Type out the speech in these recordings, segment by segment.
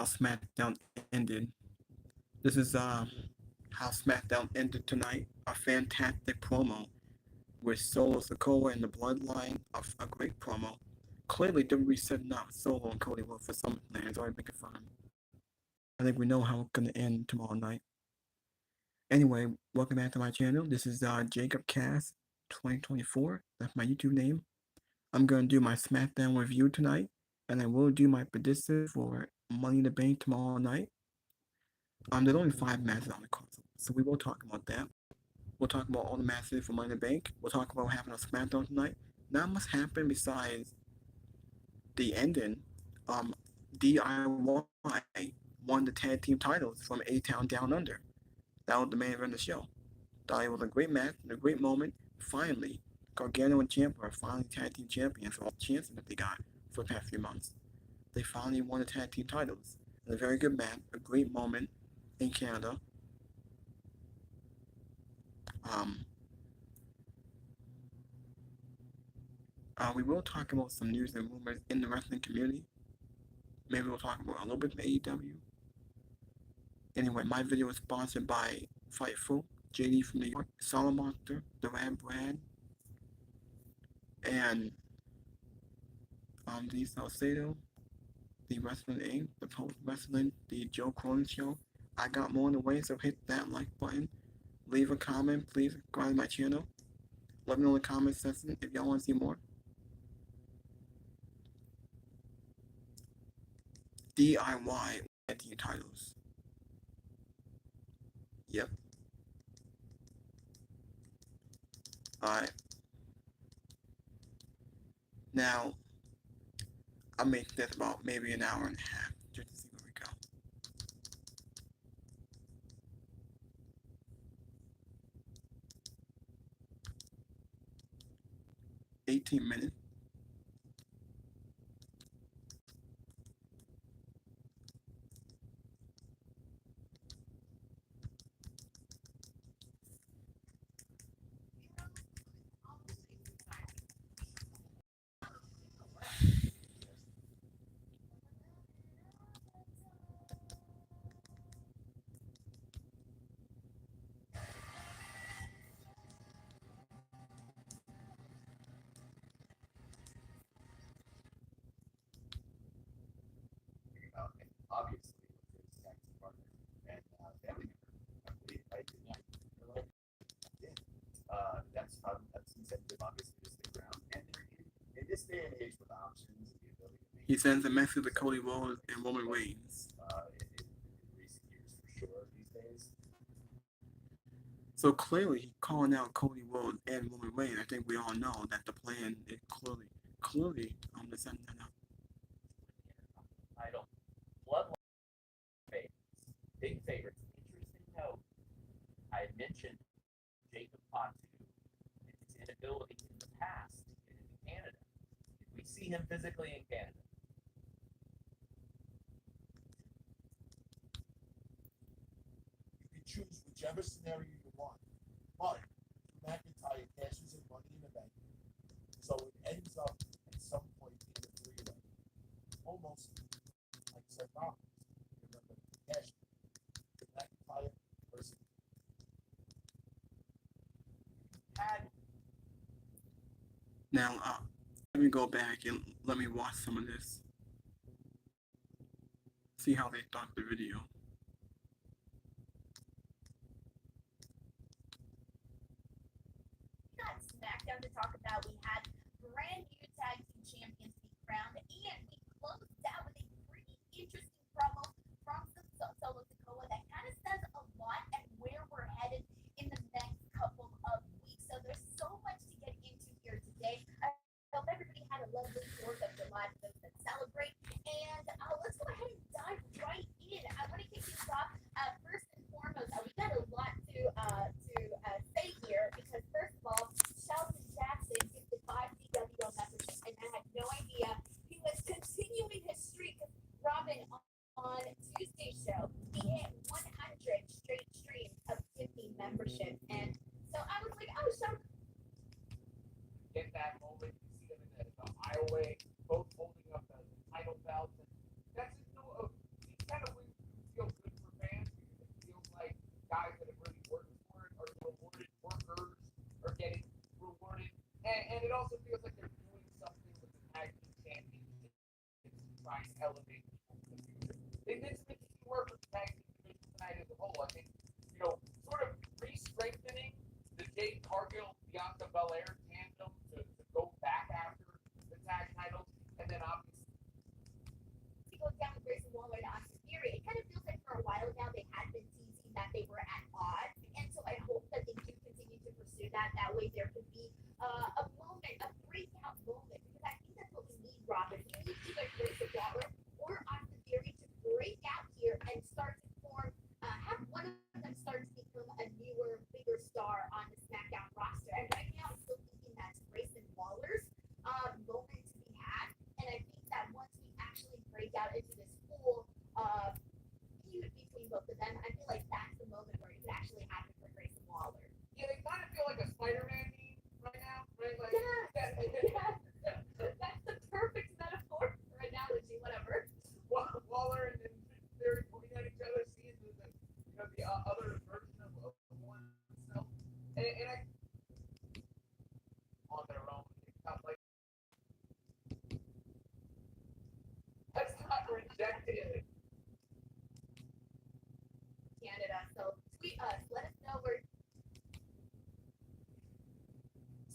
how SmackDown ended. This is how SmackDown ended tonight. A fantastic promo with Solo Sikoa and the Bloodline. A great promo. Clearly, WWE setting up Solo and Cody Rhodes for SummerSlam. It's already making fun. I think we know how it's gonna end tomorrow night. Anyway, welcome back to my channel. This is Jacob Cast 2024. That's my YouTube name. I'm gonna do my SmackDown review tonight, and I will do my prediction for Money in the Bank tomorrow night. There's only 5 matches on the card, so we will talk about that. We'll talk about all the matches for Money in the Bank. We'll talk about what happened on SmackDown tonight. Not much happened besides the ending. DIY won the tag team titles from A-Town Down Under. That was the main event of the show. Thought it was a great match and a great moment. Finally, Gargano and Ciampa are finally tag team champions for all the chances that they got for the past few months. They finally won the tag team titles. And a very good match, a great moment in Canada. We will talk about some news and rumors in the wrestling community. Maybe we'll talk about a little bit of AEW. Anyway, my video is sponsored by Fightful, JD from New York, Solid Monster, The Rad Brad, and the Salcedo, the Wrestling Inc., the Post Wrestling, the Joe Cronin Show. I got more on the way, so hit that like button. Leave a comment, please subscribe to my channel. Let me know in the comment section if y'all want to see more. DIY team titles. Yep. Alright. Now, I'll make this about maybe an hour and a half just to see where we go. 18 minutes. Obviously, with his tax partner and family member, I believe, right? Yeah. That's incentive, obviously, to stick around. And in this day and age with options and the ability to make, He sends a message to Cody Rhodes and Roman Reigns. in recent years, for sure, these days. So clearly, he's calling out Cody Rhodes and Roman Reigns. I think we all know that the plan is clearly to send that up. Title, bloodline favorites, big favorites. Interesting note. I had mentioned Jacob Patu and his inability in the past to get into Canada. Did we see him physically in Canada? You can choose whichever scenario you want, but McIntyre cashes in Money in the Bank, so it ends up at some point in the three-way, almost like Seth Rollins. Remember, cash McIntyre versus. Now, let me go back and let me watch some of this. See how they thought the video. We got Smackdown to talk about. We had brand new tag team champions be crowned, and we closed out with a pretty interesting promo from Solo Sikoa that kind of says a lot and where we're headed in the next couple of weeks. So there's so much to get into here today. I hope everybody had a lovely 4th of July to celebrate. And let's go ahead and dive right in. I want to kick this off first and foremost. We got a lot to say here because first of all, Sheldon Jackson gifted 5 DWO memberships, and I had no idea he was continuing his streak. Robin on Tuesday's show, he hit 100 straight streams of gifting membership, and so I was like, oh, Sheldon. In that moment, you see them in the aisleway, both holding up the title belts. And that's just no. These guys and start to form, have one of them start to become a newer, bigger star on the SmackDown roster. And right now, I'm still thinking that's Grayson Waller's moment to be had. And I think that once we actually break out into this full feud between both of them, I feel like that's the moment where it could actually happen for Grayson Waller. Yeah, they kind of feel like a Spider-Man meme right now, right? Like, Yeah, that's the perfect metaphor or analogy, whatever. Waller and they're pointing at each other, seeing the other version of oneself, and I on their own. It's not like that's not rejected. Canada. So tweet us. Let us know where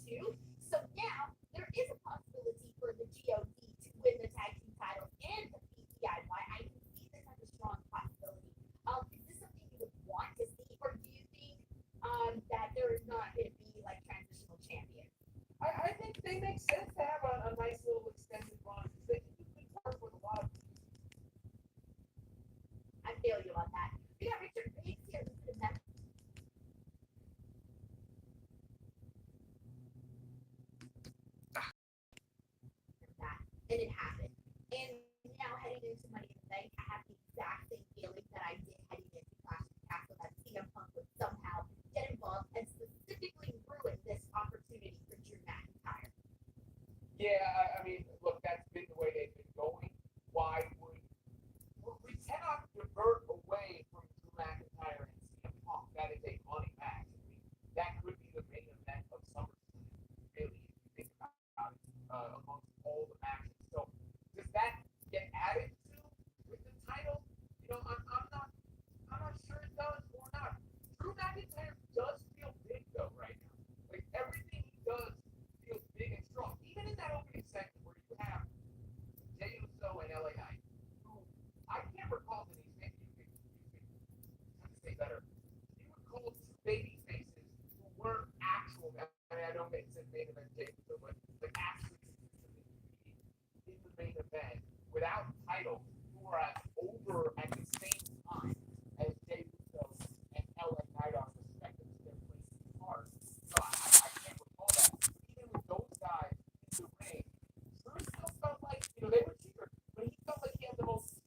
to. So now there is a possibility for the GOD to win the tag team titles and the PTI. Why I can see this as a strong possibility. Is this something you would want to see, or do you think that there is not going to be like transitional champions? I think they make sense to have a nice little extended run. They can do good work with a lot of. I feel you on that. We got Richard Reeves here who's going to that, and it happened. And now heading into Money in the Bank, I have the exact same feeling that I did heading into Clash of the Castle, that CM Punk would somehow get involved and specifically ruin this opportunity for Drew McIntyre. Yeah, I mean, look, that's been the way they've been going. Why would we cannot divert away from Drew McIntyre and CM Punk? That is a money match. I mean, that could be the main event of SummerSlam, really, if you think about it, amongst all the matches. So does that get added to with the title? I'm not sure it does or not. Drew McIntyre does feel big though right now. Like everything he does feels big and strong. Even in that opening segment where you have Jey Uso and LA Knight, who I can't recall the names. Maybe you can have to say better. You would call two baby faces who weren't actual. I mean, I know it said main event Jey Uso, but like actually in the main event without titles, who are over at the same time as Jey Uso and LA Knight are respective to their places in the card. So I can't recall that. But even with those guys in the ring, Drew still felt like, they were cheaper, but he felt like he had the most,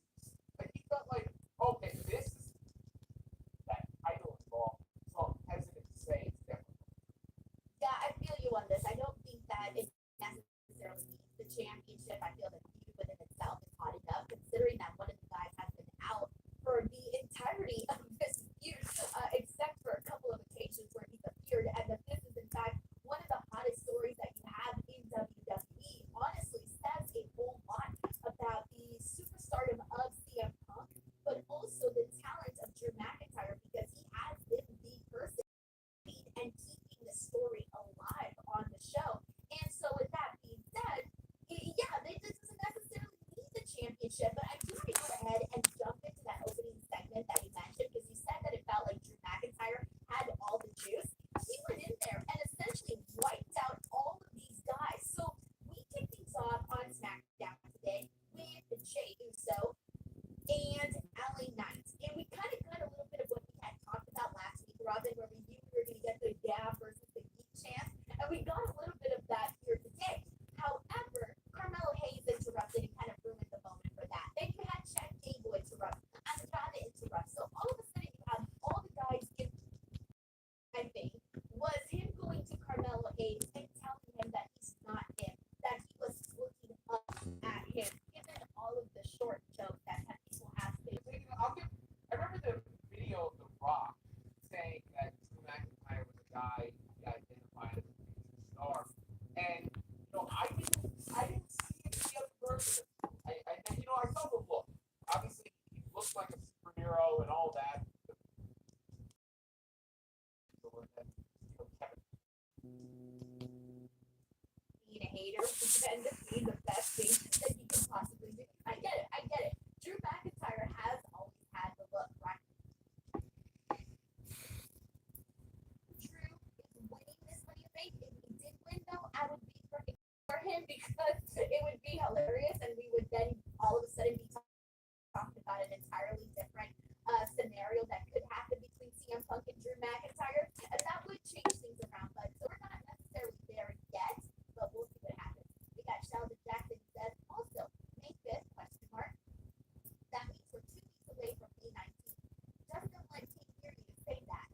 like he felt like, okay, this is that title involved. So I'm hesitant to say it's definitely. Yeah, I feel you on this. I don't think that it necessarily needs the championship. I feel the feud within itself is hot enough, considering that one of the guys has been out for the entirety of this feud, except for a couple of occasions where he's appeared, and that this is in fact one of the hottest stories that you have in WWE. Honestly, says a whole lot about the superstardom of CM Punk, but also the talent of Drew McIntyre, because he has been the person and keeping the story alive on the show. And so, with that being said, yeah, this doesn't necessarily need the championship, but I do want to go ahead and jump into that opening segment that you mentioned, because you said that it felt like Drew McIntyre had all the juice. He went in there and essentially wiped out all of these guys. So we kick things off on SmackDown today with Jey Uso and LA Knight. And we kind of got a little bit of what we had talked about last week, Robin, where we knew we were going to get the Gab versus the Geek chance. And we got a little bit of that here today. However, Carmelo Hayes interrupted and kind of ruined the moment for that. Then you had Chad Gable interrupt, Andrade interrupt. So all of a sudden you have all the guys in, I think, was him going to Carmelo Hayes and telling him that he's not him, that he was looking up at him, given all of the short jokes that people have been. I remember the video of The Rock saying that Drew McIntyre was a guy he identified as a future star, and I didn't see it the other version. I saw the look. Obviously, he looks like a superhero and all that. Being a hater would end up being the best thing that you can possibly do. I get it. Drew McIntyre has always had the look, right? Drew is winning this Money in the Bank. If he did win, though, I would be freaking for him, because it would be hilarious, and we would then all of a sudden be talking about an entirely different McIntyre, and that would change things around. But so we're not necessarily there yet, but we'll see what happens. We got Sheldon Jackson says also May 5th question mark. That means we're 2 weeks away from May 19th. Doesn't like King Theory to say that.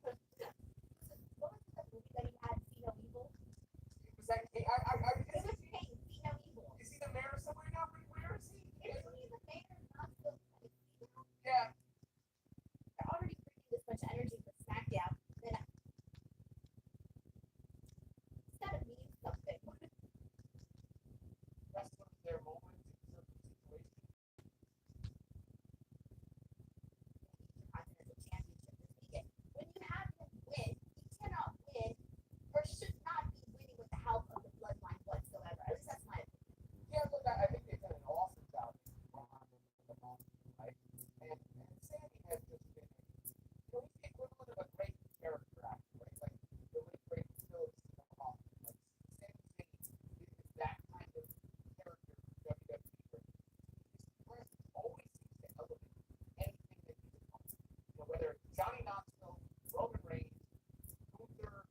What was the movie that he had? See No Evil. Was that It was King. See No Evil. is he the mayor somewhere now? Where is he? Isn't he the mayor? Not the. Yeah. They're already bringing this much energy for Smackdown. Then it's gotta mean something. Wrestlers their moments in certain situations. Continental Championship this weekend. When you have him win, he cannot win or should not be winning with the help of the bloodline whatsoever. At least that's my opinion. Yeah, look, I think they've done an awesome job behind the moment, right? And Sammy has just been, he's the equivalent of a great character actor, right? Like the way great Phillips come off. Like Sami Zayn is that kind of character for WWE. His presence always seems to elevate anything that he's involved in. Whether it's Johnny Knoxville, Roman Reigns, Gunther,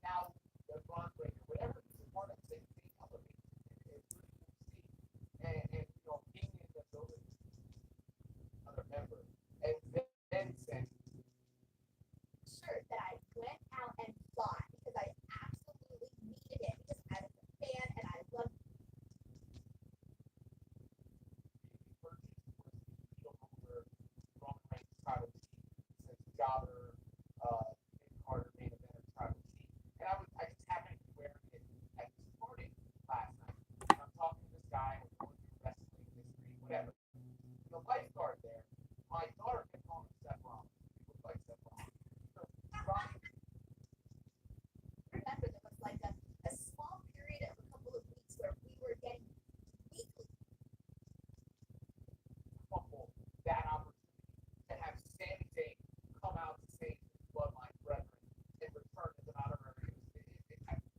now the Braun Breaker, whatever he's a part of, they elevate. It's really cool to see. And being in the building, another member, and then saying, Shirt that I went out and bought because I absolutely needed it because I was a fan and I loved it. purchase was the deal over Roman Reigns tribal chief, since Jobber, and Carter made a better tribal chief. And I just happened to be wearing it at this party last night. And I'm talking to this guy, we're going through wrestling history, whatever. The lifeguard there, my daughter kept calling him Seth Rollins. He looked like Seth Rollins. Remember, there was like a small period of a couple of weeks where we were getting weekly. Fumble that opportunity to have Sami Zayn come out to save his bloodline brethren and return as an honorary.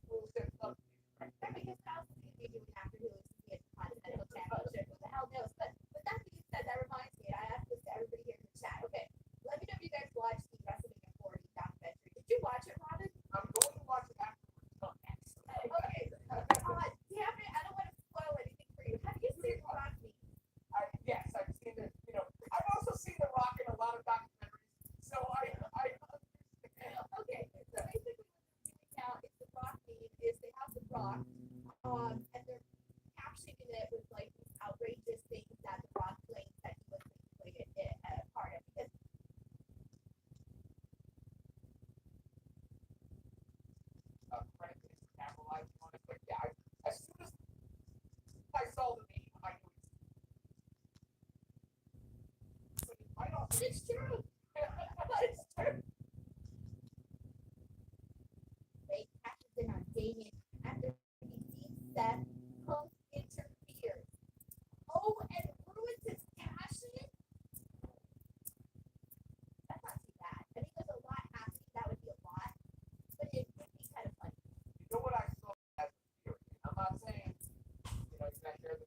Will said love to you, right? Right, because what else is he gonna be doing after he loses the Continental Championship? Who the hell knows? But that being said, that reminds me, and I asked this to everybody here in the chat. Okay, let me know if you guys watched the WrestleMania 40 documentary. Did you watch it, Robin? I'm going to watch it after we're done. Okay. Damn it, I don't want to spoil anything for you. Have you seen Rocky? Yes, I've seen it. I've also seen The Rock in a lot of documentaries, so I understand. Okay, so basically what they're doing now is the Rock meme is they have the Rock, and they're captioning it with like these outrageous things that the Rock claims that he was basically a part of. Because Credit to his capitalizing on it, but yeah, as soon as I saw the meme, I knew but it might also it's true. But it's true. They cashes in on Damien after he sees Seth Punk interferes. Oh, and ruins his cash in? That's not too bad. I think there's a lot happening. That would be a lot. But it would be kind of funny. You know what I saw as a theory? I'm not saying, can I share the theory?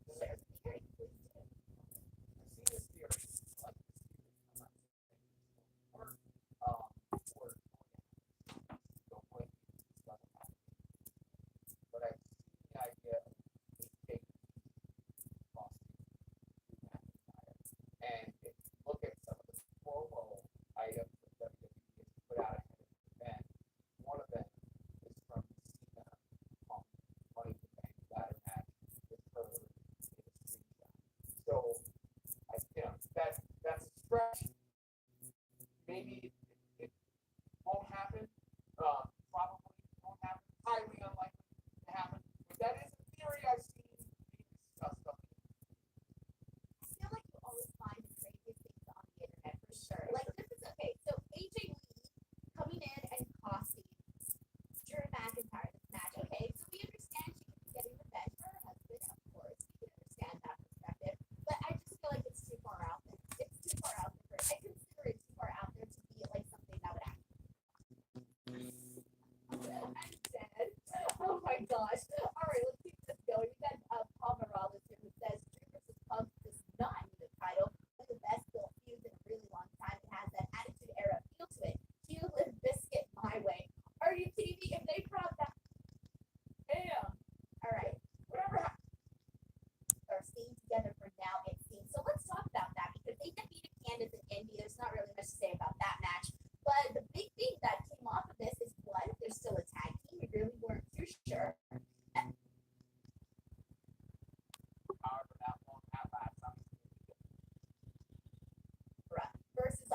Share the theory, please do. I've seen this theory. I like this theory. I'm not saying it's going to work. Or don't blame me. This doesn't happen. But I've seen the idea of a fake lawsuit to McIntyre. And if you look at some of the promo items that WWE has put out ahead of the event, one of them is from Cena on Money in the Bank ladder match with her in a screenshot. So, that's a stretch. Maybe it won't happen. Probably won't happen. Highly unlikely to happen. But that is a theory I've seen being discussed on the I feel like you always find the craziest things on the internet for sure. Like this is okay. So AJ Lee coming in and costing Drew McIntyre this match. Okay, so we understand she could be getting revenge for her husband, of course. We can understand that perspective. But I just feel like it's too far out there. It's too far out there. I consider it too far out there to be like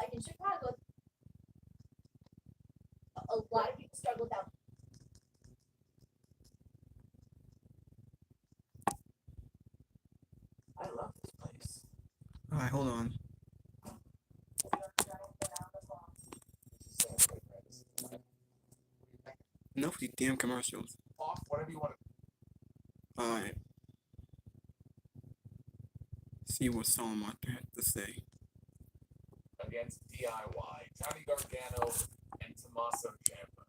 like in Chicago, a lot of people struggle without. I love this place. All right, hold on. Enough of these damn commercials. Off, whatever you want to. All right. See what someone might have to say. Against DIY, Johnny Gargano and Tommaso Ciampa,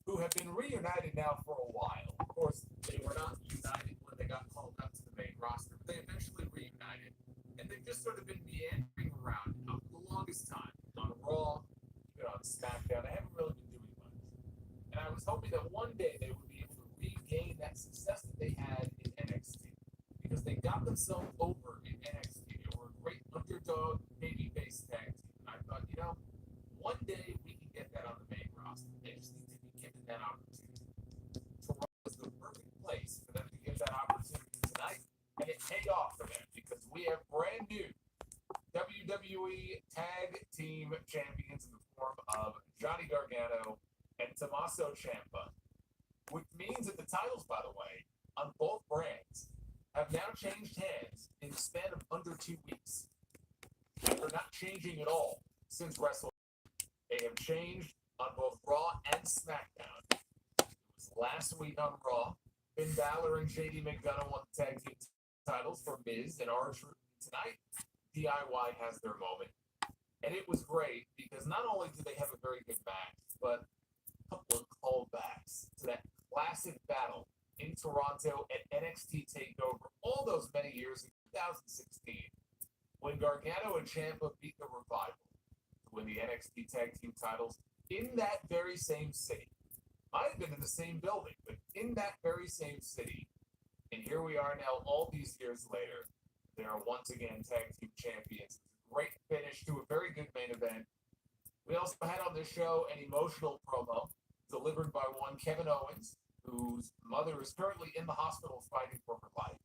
who have been reunited now for a while. Of course, they were not united when they got called up to the main roster, but they eventually reunited, and they've just sort of been meandering around now for the longest time. On Raw, even on Smackdown, they haven't really been doing much. And I was hoping that one day they would be able to regain that success that they had in NXT, because they got themselves over in NXT. They were a great underdog babyface tag team. And I thought, one day we can get that on the main roster. They just need to be given that opportunity. Toronto was the perfect place for them to get that opportunity tonight, and it paid off for them because we have brand new WWE Tag Team Champions in the form of Johnny Gargano and Tommaso Ciampa, which means that the titles, by the way, on both brands have now changed hands in the span of under 2 weeks. They're not changing at all since WrestleMania. They have changed on both Raw and SmackDown. It was last week on Raw. Finn Balor and JD McDonough won the tag team titles for Miz and R-Truth. Tonight, DIY has their moment. And it was great because not only did they have a very good match, but a couple of callbacks to that classic battle in Toronto at NXT TakeOver all those many years in 2016 when Gargano and Ciampa beat the Revival to win the NXT Tag Team titles in that very same city. Might have been in the same building, but in that very same city. And here we are now, all these years later. They are once again Tag Team Champions. Great finish to a very good main event. We also had on this show an emotional promo delivered by one Kevin Owens, whose mother is currently in the hospital fighting for her life.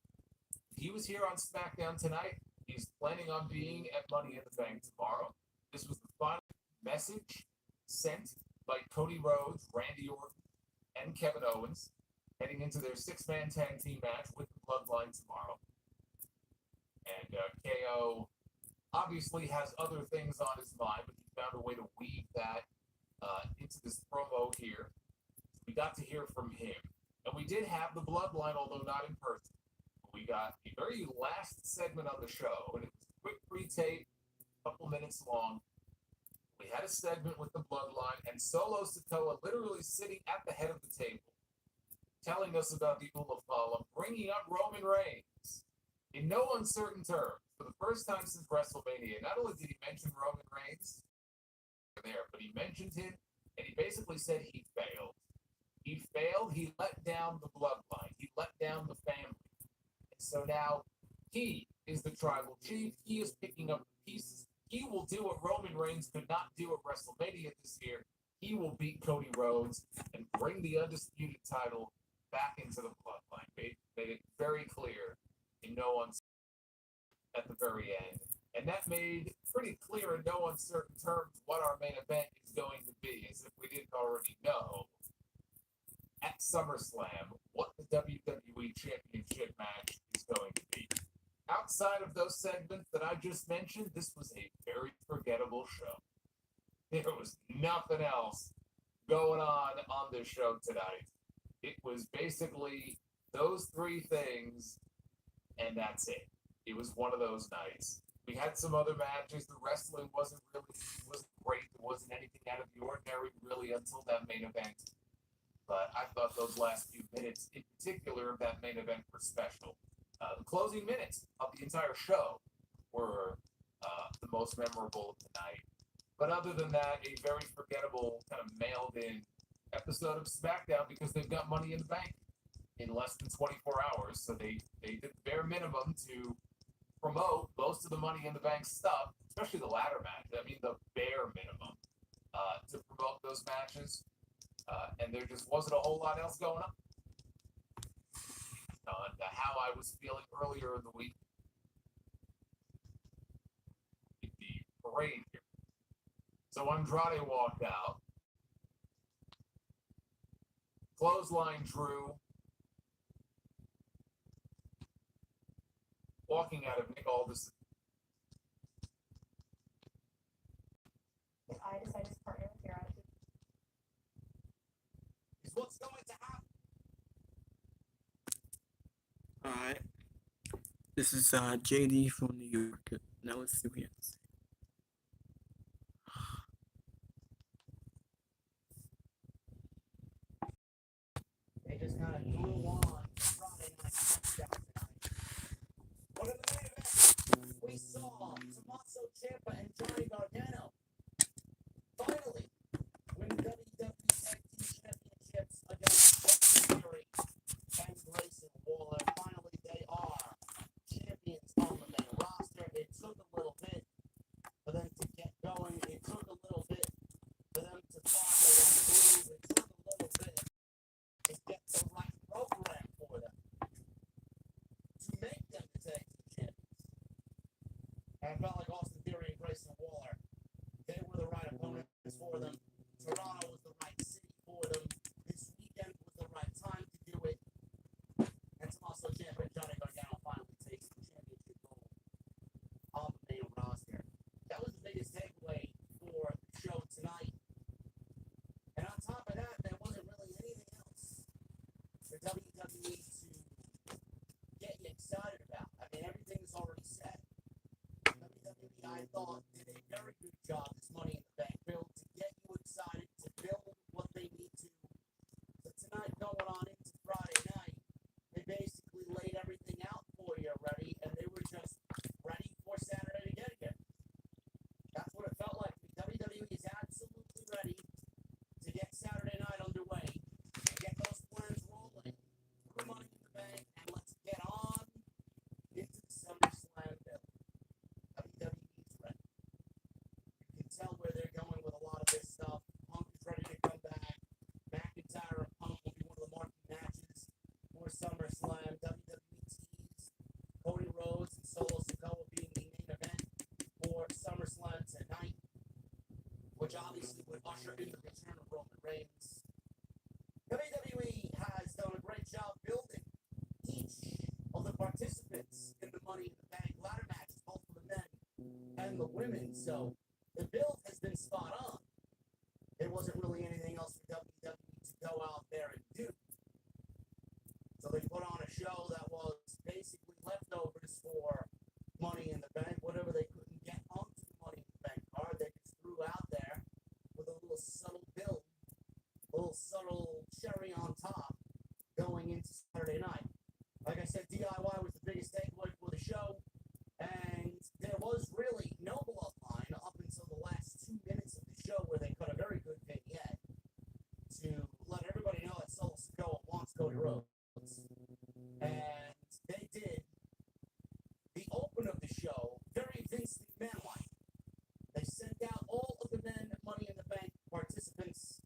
He was here on SmackDown tonight. He's planning on being at Money in the Bank tomorrow. This was the final message sent by Cody Rhodes, Randy Orton, and Kevin Owens heading into their six-man tag team match with the Bloodline tomorrow. And KO obviously has other things on his mind, but he found a way to weave that into this promo here. We got to hear from him. And we did have the Bloodline, although not in person. We got the very last segment on the show, and it was a quick pre-tape, a couple minutes long. We had a segment with the Bloodline, and Solo Sikoa literally sitting at the head of the table, telling us about the Ulafala, bringing up Roman Reigns in no uncertain terms. For the first time since WrestleMania, not only did he mention Roman Reigns there, but he mentioned him, and he basically said he failed. He failed. He let down the Bloodline. He let down the family. And so now he is the tribal chief. He is picking up the pieces. He will do what Roman Reigns could not do at WrestleMania this year. He will beat Cody Rhodes and bring the undisputed title back into the Bloodline. Made it very clear in no uncertain at the very end. And that made pretty clear in no uncertain terms what our main event is going to be, as if we didn't already know at SummerSlam what the WWE Championship match is going to be. Outside of those segments that I just mentioned, this was a very forgettable show. There was nothing else going on this show tonight. It was basically those three things, and that's it. It was one of those nights. We had some other matches. The wrestling wasn't great. There wasn't anything out of the ordinary really until that main event. But I thought those last few minutes, in particular, of that main event were special. The closing minutes of the entire show were the most memorable of the night. But other than that, a very forgettable kind of mailed-in episode of SmackDown because they've got Money in the Bank in less than 24 hours. So they did the bare minimum to promote most of the Money in the Bank stuff, especially the ladder match. I mean, the bare minimum to promote those matches. And there just wasn't a whole lot else going on. How I was feeling earlier in the week. The parade here So Andrade walked out. Clothesline Drew. Walking out of Nick Aldis. If I decide to partner with your attitude, Is what's going to happen. Alright. This is JD from New York. Now let's see what he has to say. They just kind of grew on Friday Night Smackdown tonight. But in the main event, we saw Tommaso Ciampa and Johnny Gargano finally win the WWE Tag Team Championships against Austin Theory and Grayson Waller. Finally, they are champions on the main roster. It took a little bit for them to get going. It took a little bit for them to find the right groove. It took a little bit to get the right program for them to make them the tag team champions. And I felt like Austin Theory and Grayson Waller, they were the right opponents for them. Toronto was the right city for them. This weekend was the right time to do it. And Tommaso Ciampa and Johnny Gargano finally takes the championship gold on the main roster. That was the biggest takeaway for the show tonight. And on top of that, there wasn't really anything else for WWE to get you excited about. I mean, everything is already set. WWE, I thought, did a very good job this Money in the Bank build to get you excited, to build what they need to. So tonight, going on into Friday night, they basically laid everything out for you already, and they were just ready for Saturday to get again. That's what it felt like. WWE is absolutely ready to get Saturday night underway and get those plans rolling through Money in the Bank, and let's get on into the SummerSlam build. WWE's ready. You can tell where they're going with a lot of this stuff. Punk is ready to come back. McIntyre and Punk will be one of the marquee matches for SummerSlam. WWE tease Cody Rhodes and Solo Sikoa being the main event for SummerSlam tonight, which obviously would usher in the return of Roman Reigns. WWE has done a great job building each of the participants in the Money in the Bank ladder matches, both for the men and the women. So the build has been spot on. There wasn't really anything else for WWE to go out there and do. So they put on a show that was basically leftovers for Money in the Bank. Whatever they couldn't get onto the Money in the Bank card, they just threw out there with a little subtle build, a little subtle cherry on top going into Saturday night. Like I said, DIY was the biggest takeaway for the show, and there was really no bloodline up until the last 2 minutes of the show, where they cut a very good vignette to let everybody know that Solo Sikoa wants Cody Rhodes. And they did the open of the show very Vince McMahon-like. They sent out all of the men Money in the Bank participants,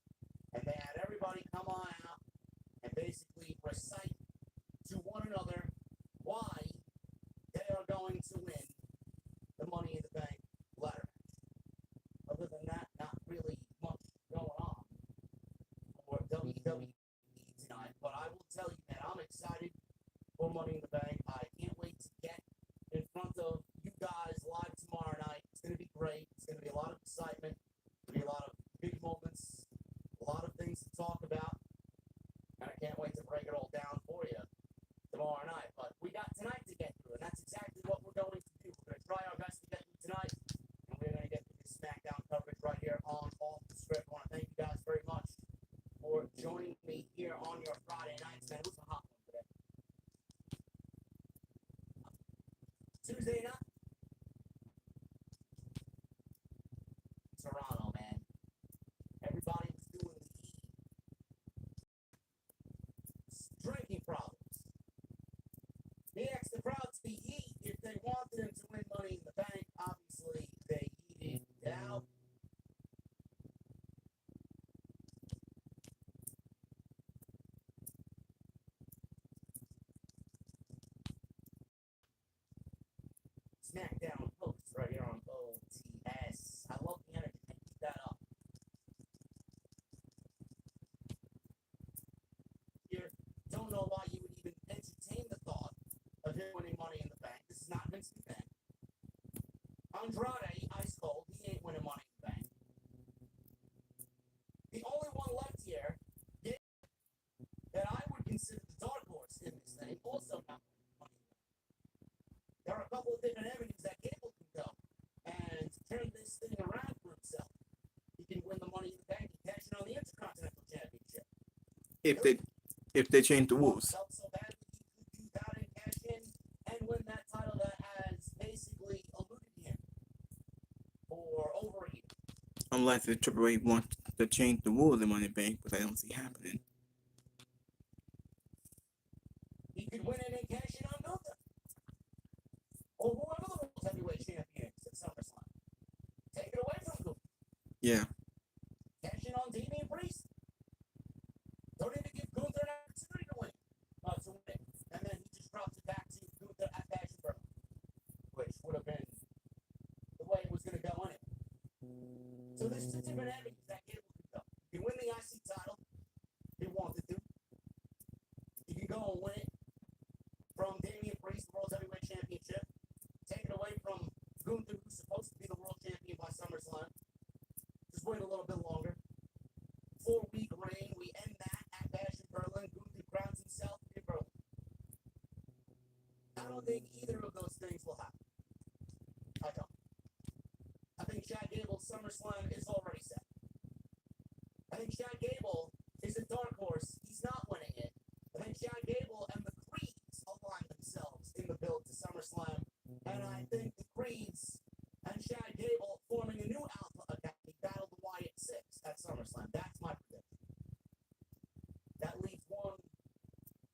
and they had everybody come on out and basically recite to one another why they are going to win the Money in the Bank ladder match. Other than that, not really much going on for WWE tonight. But I will tell you, man, I'm excited for Money in the Bank. I can't wait to get in front of you guys live tomorrow night. It's going to be great. It's going to be a lot of excitement. It's going to be a lot of big moments, a lot of things to talk about. And I can't wait to break it all down for you tomorrow night. But we got tonight to get through, and that's exactly what we're going to do. We're going to try our best to get through tonight, and we're going to get through this Smackdown coverage right here on Off the Script. I want to thank you guys very much for joining me here on your Friday nights. Man, it was a hot one today. Tuesday night, Toronto, man. Everybody was doing the drinking problems. He asked the crowd to eat if they wanted him to win Money in the Bank. Obviously, they eated it out. Smackdown post right here on OTS. I love the energy. know why you would even entertain the thought of him winning Money in the Bank. This is not Vince McMahon. Andrade, ice cold, he ain't winning Money in the Bank. The only one left here that I would consider the dark horse in this thing, also not winning Money in the Bank. There are a couple of different avenues that Gable can go and turn this thing around for himself. He can win the Money in the Bank and cash in on the Intercontinental Championship. If they change the rules. Felt so badly he could do that and cash in and win that title that has basically eluded him for over a year. Unless the Triple H wants to change the rules in Money in the Bank, which I don't see happening. He could win it and cash in on Gunther. Or whoever the World Heavyweight Champion is at SummerSlam. Take it away from Gunther. Yeah. Cash in on Damian Priest. Don't even give Gunther an opportunity to win. And then he just drops it back to Gunther at Passion Pro. Which would have been the way it was going to go anyway. So there's two different avenues that Gable could go. You can win the IC title if he wanted to. You can go and win it from Damian Priest, the World Heavyweight Championship. Take it away from Gunther, who's supposed to be the world champion by SummerSlam. Just wait a little bit longer. 4-week reign. We end that at Bash in Berlin. Gunther crowns himself in Berlin. I don't think either of those things will happen. I don't. I think Chad Gable's SummerSlam is already set. I think Chad Gable is a dark horse. He's not winning it. I think Chad Gable and the Creeds align themselves in the build to SummerSlam. And I think the Creeds and Chad Gable forming a new Alpha Academy battle the Wyatt Six at SummerSlam. That's my prediction. That leaves one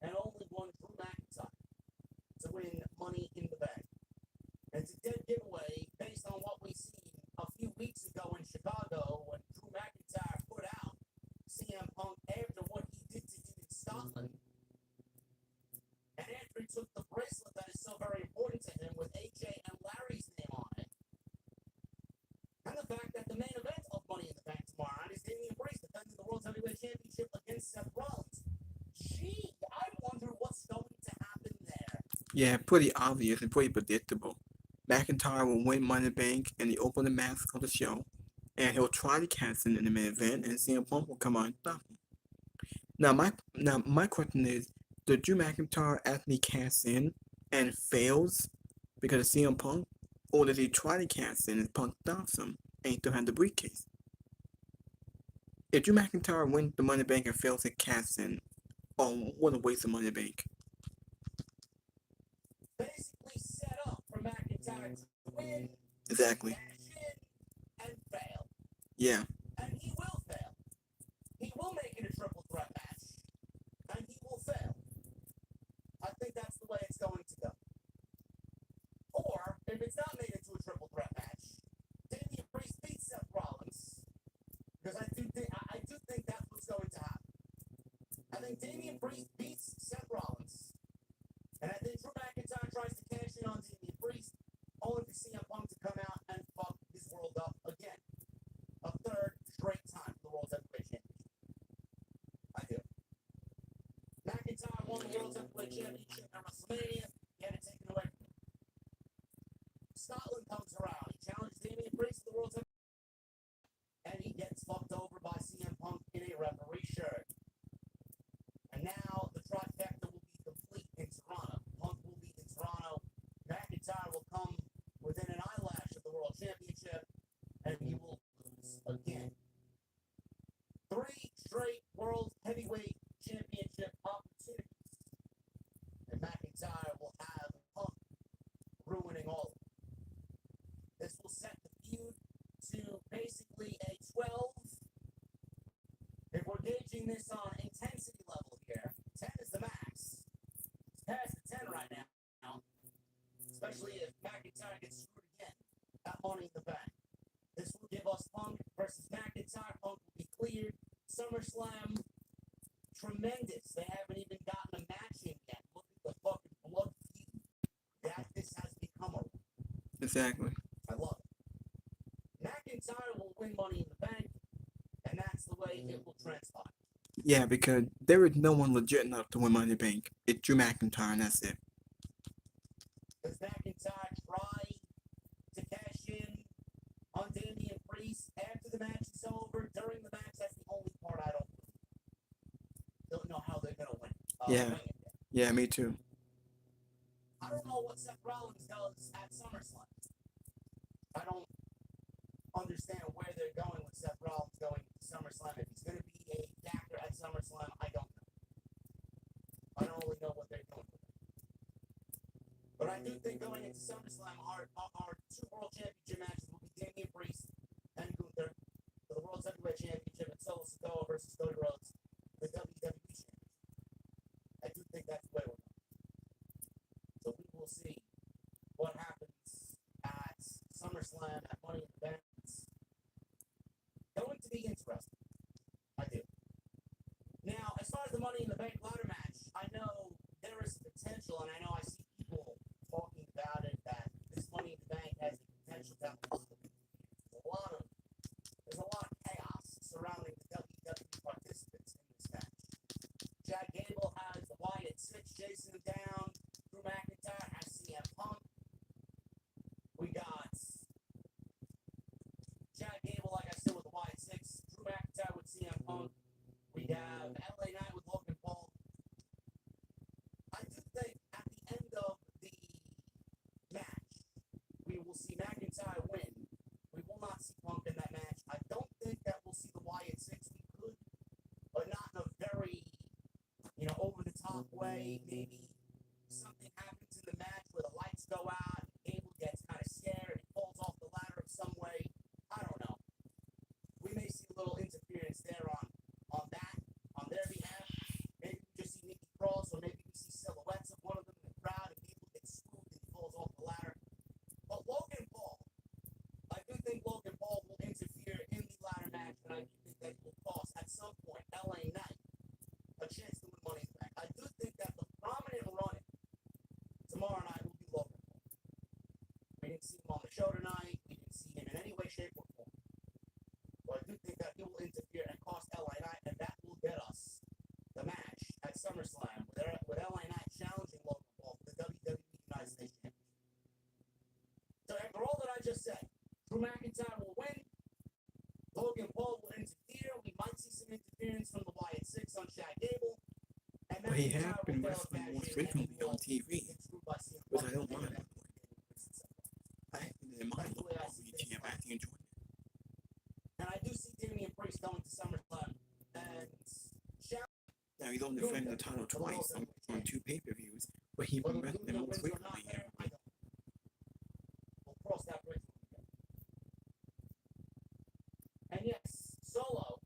and only one Drew McIntyre to win Money in the Bank. And it's a dead giveaway based on what we seen a few weeks ago in Chicago when Drew McIntyre put out CM Punk after what he did to him in Scotland. And after he took the bracelet that is so very important to him with AJ and Larry's name on it. And the fact that the main event of Money in the Bank tomorrow night is Damian Priest defending the World Heavyweight Championship against Seth Rollins. Gee, I wonder what's going to happen there. Yeah, pretty obvious and pretty predictable. McIntyre will win Money in the Bank in the opening match of the show, and he'll try to cash in the main event, and CM Punk will come out and stop him. Now my question is, did Drew McIntyre actually cash in and fails because of CM Punk, or does he try to cash in and Punk stops him and he still has the briefcase? If Drew McIntyre wins the Money in the Bank and fails to cash in, oh, what a waste of Money in the Bank. Basically set up for McIntyre to win, Exactly. cash in, and fail. Yeah. And he will fail. He will make it a triple threat match. And he will fail. I think that's the way it's going to go. Or, if it's not made into a triple threat match, Damian Priest beats Seth Rollins. Because I do think that's what's going to happen. I think Damian Priest beats Seth Rollins. And I think Drew McIntyre tries to cash in on Damian Priest, only for CM Punk to come out and fuck his world up again. A third straight time for the World Heavyweight Championship. I do. McIntyre won the World Heavyweight Championship at WrestleMania. He had it taken away from him. Scotland comes around. He challenges Damian Priest to the World Heavyweight Championship. And he gets fucked over by CM Punk in a referee shirt. And now the trifecta will be complete in Toronto. Punk will be in Toronto. McIntyre will come within an eyelash of the World Championship. And he will lose again. 3 straight World Heavyweight Championship opportunities. And McIntyre will have Punk ruining all of them. This will set the feud to basically a 12. If we're gauging this on intensity level here, 10 is the max. It's past the 10 right now. Especially if McIntyre gets screwed again at Money in the Bank. This will give us Punk versus McIntyre. Punk will be cleared. SummerSlam, tremendous. They haven't even gotten a match in yet. Look at the fucking blood feud that this has become. Exactly. I love it. McIntyre will win Money in the Bank, and that's the way it will transpire. Yeah, because there is no one legit enough to win Money in the Bank. It's Drew McIntyre, and that's it. Does McIntyre try to cash in on Damian Priest after the match is over? During the match, that's the only part I don't know how they're gonna win. Yeah. Yeah, me too. I don't know what Seth Rollins does at SummerSlam. I don't understand where they're going with Seth Rollins going to SummerSlam. If he's going to be a factor at SummerSlam, I don't know. I don't really know what they're doing with it. But I do think going into SummerSlam, our two World Championship matches will be Damian Priest and Gunther for the World Heavyweight Championship and Solo Sikoa versus Cody Rhodes, the WWE Championship. I do think that's the way we're going. So we will see what happens at SummerSlam at Money in the Bank. It's going to be interesting. I do. Now, as far as the Money in the Bank ladder match, I know there is potential, and I know I see people talking about it, that this Money in the Bank has the potential to have there's a lot of chaos surrounding the WWE participants in this match. Chad Gable has the Wyatt Six chasing him down. Drew McIntyre has CM Punk. We got Chad Gable, like I said, with the Wyatt Six. Drew McIntyre with CM Punk. We have LA Knight with Logan Paul. I do think at the end of the match, we will see McIntyre win. We will not see Punk in that match. I don't think that we'll see the Wyatt Six. We could, but not in a very, over the top way. Maybe something happens in the match where the lights go out, and Gable gets kind of scared and falls off the ladder in some way. I don't know. We may see a little interference there on their behalf. Maybe we just see Nikki Cross, or maybe we see silhouettes of one of them in the crowd, and Gable gets spooked and he falls off the ladder. But Logan Paul, I do think Logan Paul will interfere in the ladder match, and I do think that will cost at some point LA Knight a chance to win Money in the Bank. I do think that the prominent running tomorrow night will be Logan Paul. We didn't see him on the show tonight. We didn't see him in any way, shape, or form. But I do think that he will interfere and cost LA Knight, and that will get us the match at SummerSlam with LA Knight challenging Logan Paul for the WWE United States Championship. So after all that I just said, Drew McIntyre will win. Logan Paul will interfere. We might see some interference from the Wyatt Six on Chad Gable. And But he has McIntyre been will wrestling more cash in, frequently and on TV, get screwed by CM which Punk I don't in the mind. main event. I didn't mind the WTF. I actually enjoyed it. And I do see Damian Priest going to SummerSlam and Now, he's only defended the title twice on two pay-per-views, but he's been wrestling more frequently here. We'll cross that bridge when we get. And yes, Solo,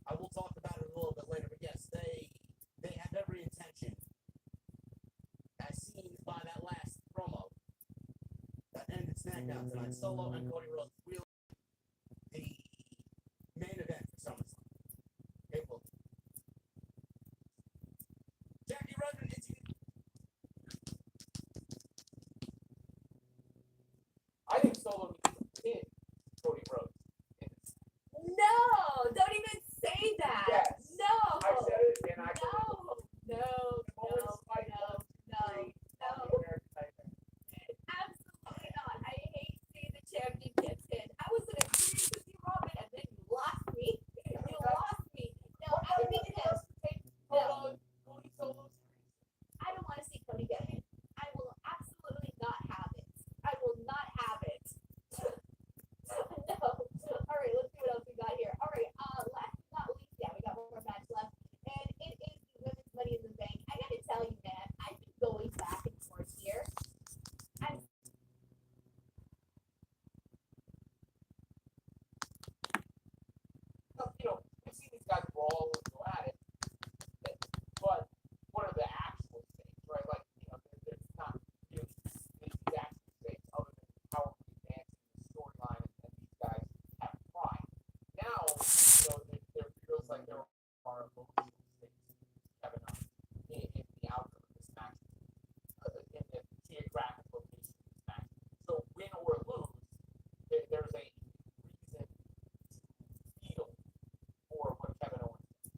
I will talk about it a little bit later, but yes, they have every intention, as seen by that last promo that ended SmackDown tonight. Solo and Cody Rhodes will the main event for SummerSlam. It will. Jackie Redmond interviewed. I think Solo needs to pin Cody Rhodes. No, don't even say that. Yes. No. I said it, and I No. Absolutely not. I hate seeing the championship pin. I was gonna agree with you, Robin, and then you lost me. You lost me. No, I would be him. No. I don't want to see Cody get hit. I will absolutely not have it. I will not have it. No. All right, let's see what else we got here. All right, last but not least, yeah, we got one more match left, and it is the Women's Money in the Bank. I gotta tell you, man, I've been going back and forth here. I'm We've seen these guys brawl and go at it, but what are the actual stakes, right? Like, there's not really these actual stakes other than how we advancing the storyline, and these guys have pride. Now, there feels like there are emotional stakes, Kevin, in the outcome of this match, in the geographic location of this match. So win or lose, there's a reason to feel for what Kevin Owens did.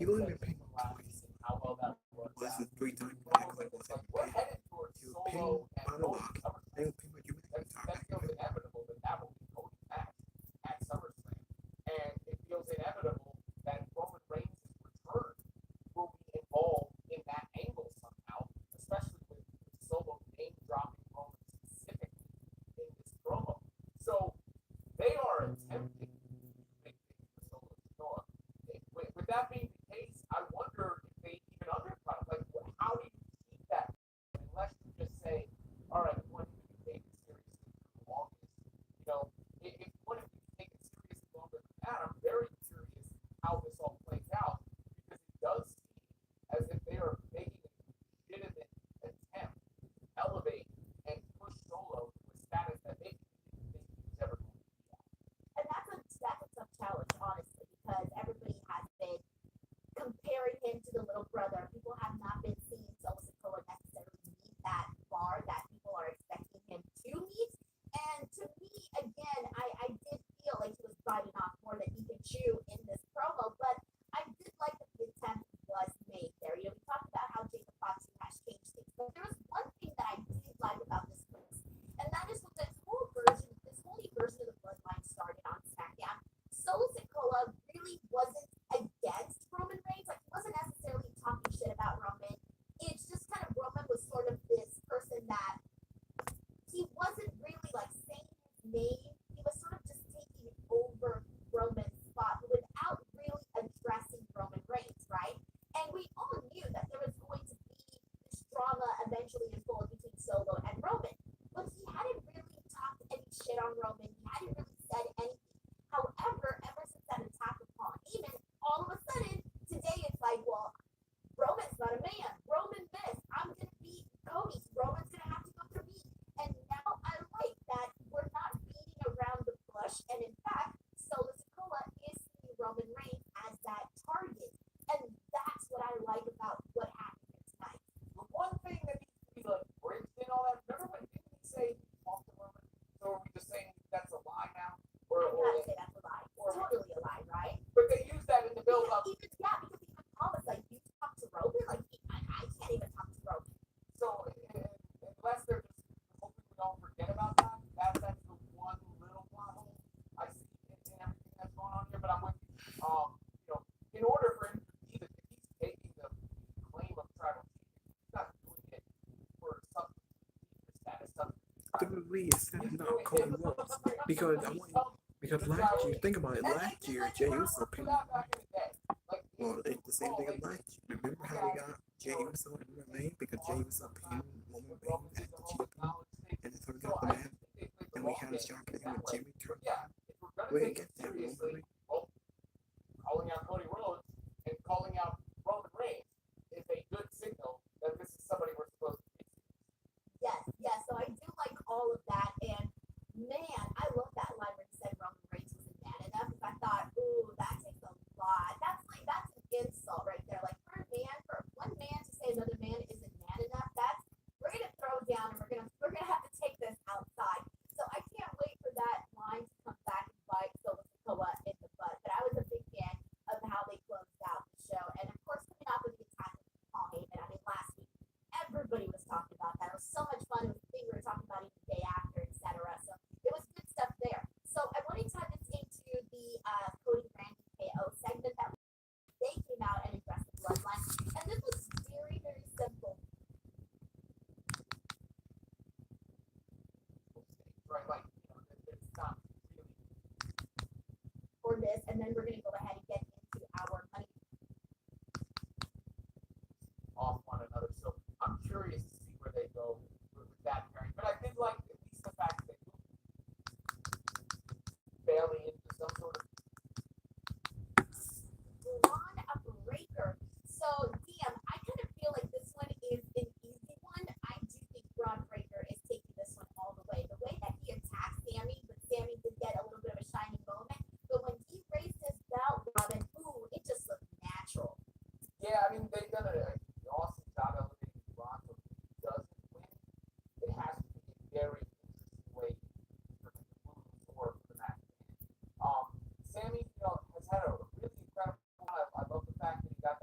He only been pinned twice. how well that works Was out. it 3 times Solo back? Like, was was like, it we're pinned? headed towards He was Solo pinned and by the Cody Rock. SummerSlam. Then he was pinned by Drew That McIntyre. feels inevitable that will be Cody's match at SummerSlam. And it feels inevitable that Roman Reigns' return will be involved in that angle somehow, especially with Solo name dropping Roman specifically in this promo. So they are attempting to make things for Solo Sikoa. With that being the case, I wonder if they even undercut. Like, how do you keep that unless you just say, all right, we want you to be taken seriously for August. You know, if you want to be taken seriously longer than that, I'm very curious how this all plays out because it does seem as if they are making a legitimate attempt to elevate and push Solo to a status that they didn't think he was ever going to be at. And that's a tough challenge, honestly, because everybody has been comparing him to the little brother. People have not been seeing Solo Sikoa necessarily meet that bar that people are expecting him to meet. And to me, again, I did feel like he was biting off more than he could chew in this promo, but I did like that the attempt was made there. You know, we talked about how Jacob Fox has changed things, but there was one thing that I did like about this list, and that is when this whole new version of the Bloodline started on Smackdown. Solo Sikoa really wasn't against Roman Reigns. Like, he wasn't necessarily talking shit about Roman. It's just kind of Roman was sort of this person that he wasn't really like saying his name. He was sort of just taking over Roman's spot without really addressing Roman Reigns, right? And we all knew that there was going to be this drama eventually unfold between Solo and Roman. But he hadn't really talked any shit on Roman. He hadn't really said anything. However, ever since that attack upon Heyman, all of a sudden, today it's like, well, Roman's not a man. Roman this. I'm going to beat Cody. Roman's going to have to go through me. And now I like that we're not beating around the bush. And in fact, Solo Sikoa is seeing Roman Reigns as that target. And that's what I like about what happened here tonight. The one thing that needs to be like bridged in all that, remember when didn't he say talk to Roman? So are we just saying that's a lie now? I gotta say that's a lie. It's totally a lie, right? But they use that in the build up. Because even Paul was like, you talk to Roman? Like, I can't even talk to Roman. So unless they're just hoping we don't forget about that, that's the one little plot hole I see in everything that's going on here. But I'm with you. You know, in order for him to be if he's taking the claim of tribal chief, he's not doing it for some status. WWE is setting up Cody Rhodes because last year, think about it. Last year, Jey Uso pinned. Well, it's the same thing as last year. Remember how we got Jey Uso and Roman Reigns because Jey Uso pinned Roman Reigns as the champion, and that's how we got the match. And we had a shot at him with Jimmy Turner. Where he gets that Roman Reigns. Calling out Cody Rhodes and calling out Roman Reigns is a good signal that this is somebody we're supposed to be. Yes. So I do like all of that. And man, I love that line where he said Roman Reigns wasn't man enough. Because I thought, ooh, that takes a lot. That's an insult right there. Like for one man to say another man isn't man enough, we're gonna throw down and we're gonna have to take this outside. So I can't wait for that line to come back and bite Solo Sikoa in the butt. But I was a big fan of how they closed out the show. And of course, coming off of the attack of Paul Heyman, I mean, last week, everybody was talking about that. It was so much fun. It was the thing we were talking about even the day after, etc. So it was good stuff there. So I want to tie this into the Cody Brandy KO segment that they came out and addressed the bloodline. And this was very, very simple. Right, like, you know, it's not really For this, and then we're going to go ahead and get into our money. off one another. So I'm curious to see where they go with that pairing. But I did like at least the fact that they moved Bailey into some sort of Braun Breaker. So, DM, I kind of feel like this one is an easy one. I do think Braun Breaker is taking this one all the way. The way that he attacked Sammy, but Sammy did get a little bit of a shining moment. But when he raised his belt, Robin, ooh, it just looked natural. yeah, I mean they've done an awesome job elevating Braun. So if he doesn't win, it has to be a very interesting way for him to lose or for the match to end. Sammy, you know, has had a really incredible. I love the fact that he got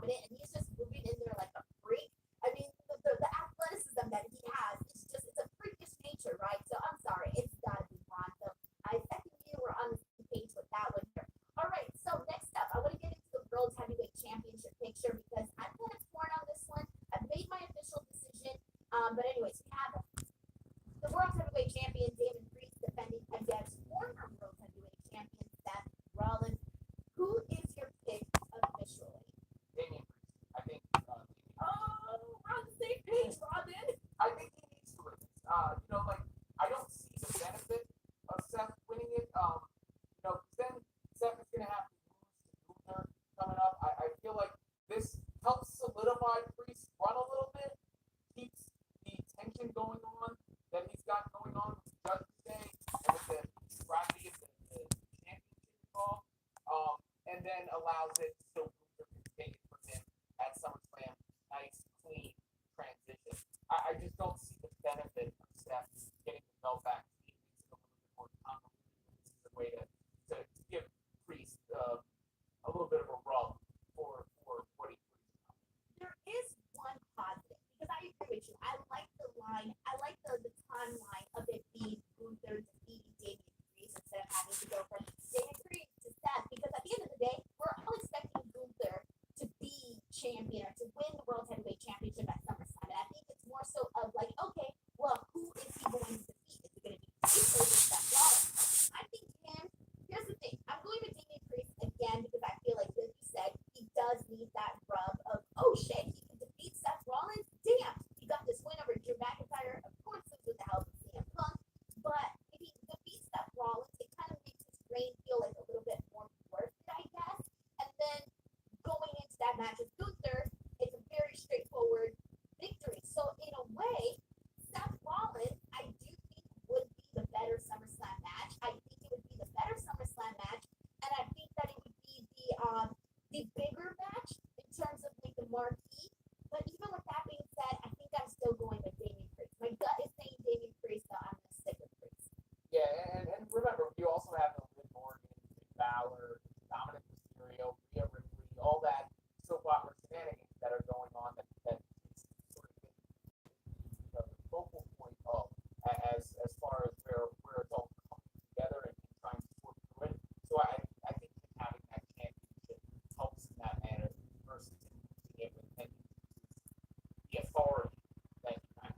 dominant, and he's just moving in there like a freak. I mean, the athleticism that he has, it's a freakish nature, right? So I'm sorry, it's gotta be Ron. So I think you were on the same page with that one here. All right, so next up, I want to get into the World Heavyweight Championship picture because I'm kind of torn on this one. I've made my official decision. But anyways, we have the World Heavyweight Champion Damon Priest defending against former World Heavyweight Champion Seth Rollins. Who is your pick officially? Damian Priest. I think. Oh, we're on the same page, Robin. I think he needs to win this. I don't see the benefit of Seth winning it. Then Seth is gonna have to lose to Gunther coming up. I feel like this helps solidify Priest's run a little bit, keeps the tension going on that he's got going on with Judgment Day and with the gravity of the championship involved. And then allows it so Gunther can take it from him at SummerSlam. Nice, clean transition. I just don't see the benefit of Seth getting the belt back. He makes it a little bit more convoluted. This is a way to give Priest a little bit of a rub for what he brings. There is one positive because I agree with you. I like the line. I like the timeline of it being Gunther defeating Damien Priest instead of having to go from Damien Priest to Seth because at the end of the day, we're all expecting Gunther to be champion or to win the World Heavyweight Championship at SummerSlam. And I think it's more so of like, okay, well, who is he going to defeat? Is it going to be Priest or is it Seth Rollins? I think him. Here's the thing. I'm going with Damien Priest again because I feel like, as you said, he does need that rub of, oh shit, he can defeat Seth Rollins. Damn, he got this win over Drew McIntyre. Of course, it was with the help of CM Punk. But if he defeats Seth Rollins, it kind of makes his reign feel like a little bit more worth it, I guess. And then going into that match with Gunther, it's a very straightforward victory. So in a way, Seth Rollins, I do think would be the better SummerSlam match. I think it would be the better SummerSlam match, and I think that it would be the bigger match in terms of like the marquee. But even with that being said, I think I'm still going with Damien Priest. My gut is saying Damien Priest, so I'm gonna stick with Priest. Yeah, and remember, you also have the Liv Morgan, Finn Balor, Dominic Mysterio, Rhea Ripley, all that soap opera shenanigans that are going on that is sort of the focal point of as far as where it's all coming together and trying to work through it. So I think having that championship helps in that manner versus being able to the authority that you have.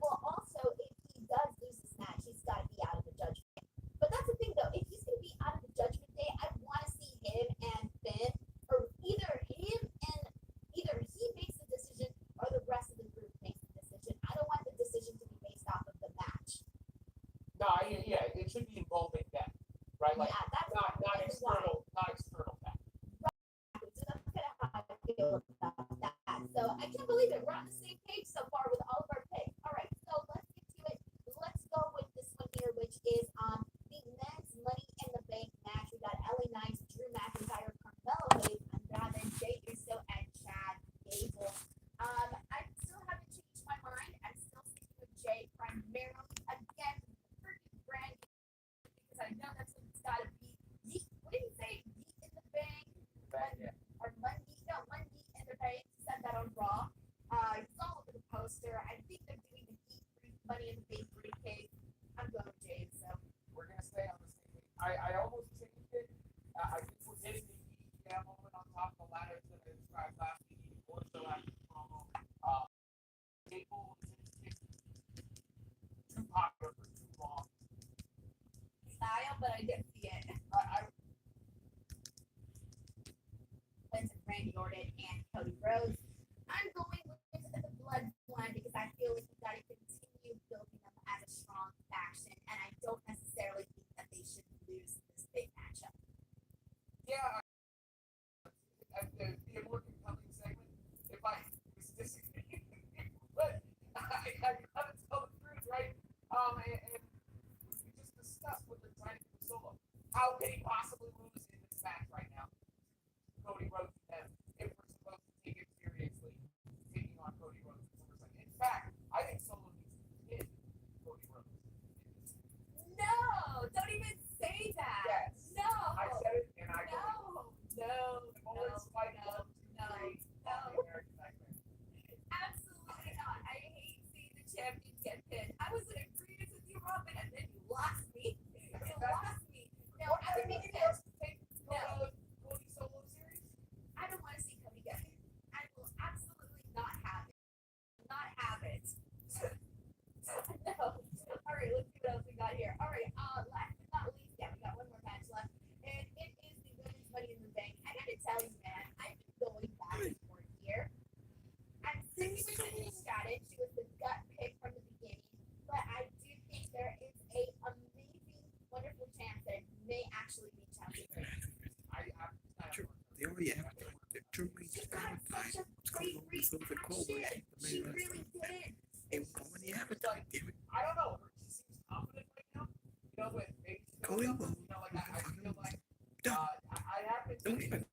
Well, also, if he does lose this match, he's got to be out of the Judgment Day. But that's the thing, though. If he's going to be out of the Judgment Day, I want to see him and Finn, or either he makes the decision or the rest of the group makes the decision. I don't want the decision to be based off of the match. No, yeah, it should be involving them, right? Like Yeah, that's not why. external factors. So that's kind of how I feel about that. So I can't believe it. We're on the same page so far with all of our picks. All right, so let's get to it. Let's go with this one here, which is the men's Money in the Bank match. We got LA Knight, Drew McIntyre, Carmelo Hayes, Andrade, Jey Uso, and Chad Gable. I still haven't changed my mind. I'm still sticking with Jey primarily. Again, freaking brand because I know that's what it's got to be. What did he say? Yeet in the bank. Yeah. Or Monday in the bank. He said that on Raw. It's all over the poster. I think they're doing the Heat Money in the Bank briefcase. I'm going with Jey. So We're gonna stay on the same page. I almost changed it. I think we're getting the Heat moment on top of the ladder that I described last week. More so after the promo. Gable is too popular for too long. style, but I didn't see it. Wins with Randy Orton and Cody Rhodes. I'm going with the Bloodline because I feel like we've got to continue building them as a strong faction, and I don't necessarily think that they should lose this big matchup. Yeah, it'd be a more compelling segment if I was disagreeing with you, but I gotta tell the truth, right? And we just discussed what they're trying to do solo. How can he possibly lose in this match right now? Cody Rhodes and them, if we're supposed to take it seriously, taking on Cody Rhodes at SummerSlam. In fact, I think Solo needs to hit Cody Rhodes. No, don't even say that. Yes. No. I said it and I No. believe it. No. The more it's like No. 1, 2, 3. champion get pinned. I was in agreement with you, Robin, and then you lost me. You lost me. No, I would be pissed. No. Cody Solo series? I don't want to see Cody get pinned. I will absolutely not have it. Not have it. No. All right, let's see what else we got here. All right, last but not least, yeah, we got one more match left, and it is the women's Money in the Bank. I gotta tell you, man, I've been going back and forth here. I'm 60% ecstatic. She was the gut pick from the beginning, but I do think there is a amazing, wonderful chance that it may actually be champion. They already advertised that Germany's She got such advertised a great reaction. She really did. They were already advertised. I don't know. She seems confident right now. You know, but maybe she Cody knows will. something. You know, like I feel like No. I have been Don't saying even.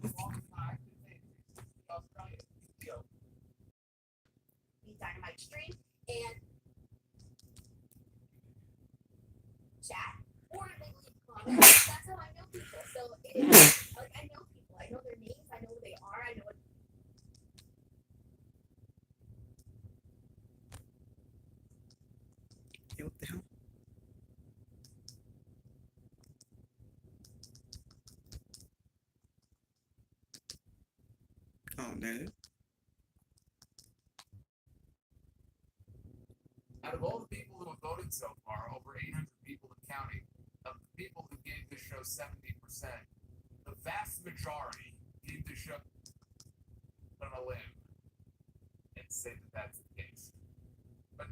for a long time. Australia. The Dynamite stream and chat or they leave comments. That's how I know people. So it is like I know people. I know their names. I know who they are. I know what. Hey, what the hell? Oh, that is. Out of all the people who have voted so far, over 800 people and counting, of the people who gave this show 70%, the vast majority gave this show on a limb and say that that's the case. But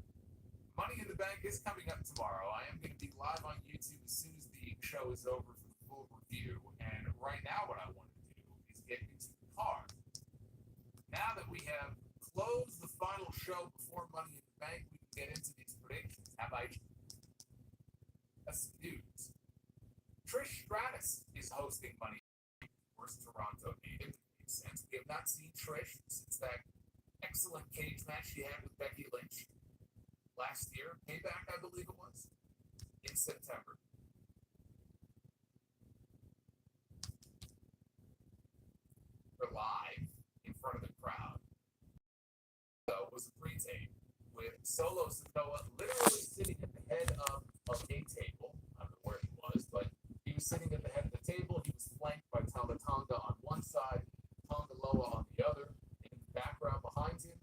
Money in the Bank is coming up tomorrow. I am going to be live on YouTube as soon as the show is over for the full review. And right now, what I want to do is get into the card. Now that we have closed the final show before Money in the Bank, we can get into these predictions. How about you? That's some news. Trish Stratus is hosting Money in the Bank versus Toronto native. Makes sense. We have not seen Trish since that excellent cage match she had with Becky Lynch last year. Payback, I believe it was, in September. We're live in front of the crowd. So it was a pre-tape with Solo Sikoa literally sitting at the head of a table. I don't know where he was, but he was sitting at the head of the table. He was flanked by Tama Tonga on one side, Tonga Loa on the other. In the background behind him,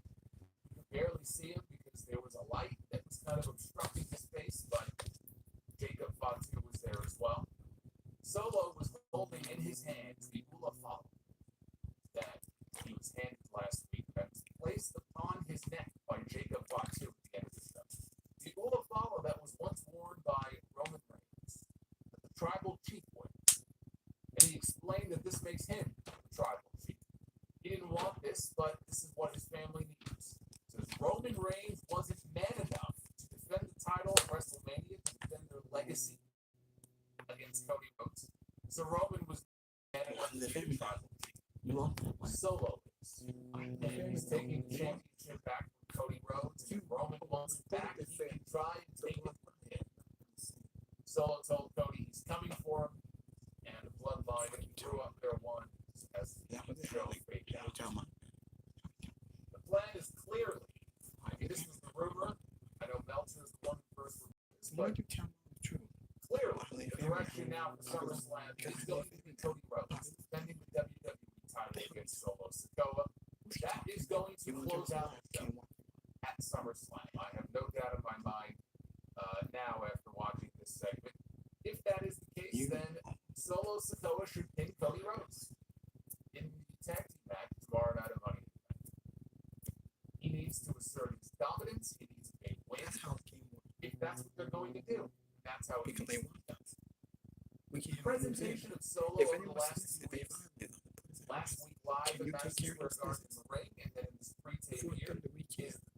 you could barely see him because there was a light that was kind of obstructing his face, but Jacob Fatu was there as well. Solo was holding in his hands the Ula Fala that he was handed last week that was placed upon his neck by Jacob Fatu at the end of the show. The Ula Fala that was once worn by Roman Reigns, that the tribal chief wore. And he explained that this makes him the tribal chief. He didn't want this, but this is what his family needs. Says Roman Reigns wasn't man enough to defend the title at WrestleMania, to defend their legacy against Cody Rhodes. So Roman was man enough to be the tribal chief. Solo is. He's taking the championship back from Cody Rhodes. If Roman wants it back, he can try and take it from him. Solo told Cody he's coming for him, and the bloodline threw up their one as the show faded out. The plan is clearly, I mean, this was the rumor. I know Meltzer is the one who first reported this, but clearly the direction now for SummerSlam is going to be Cody Rhodes defending the WWE title against Solo Sikoa. That is going to close out the show at SummerSlam. I have no doubt in my mind now after watching this segment. If that is the case, then Solo Sikoa should pin Cody Rhodes in the tag team match tomorrow night at Money in the Bank. He needs to assert his dominance. He needs to gain weight. If that's what they're going to do, that's how it needs to be done. The presentation of Solo over the last 2 weeks. Last week live at Madison Square Garden in the ring, and then in this pre-tape here is the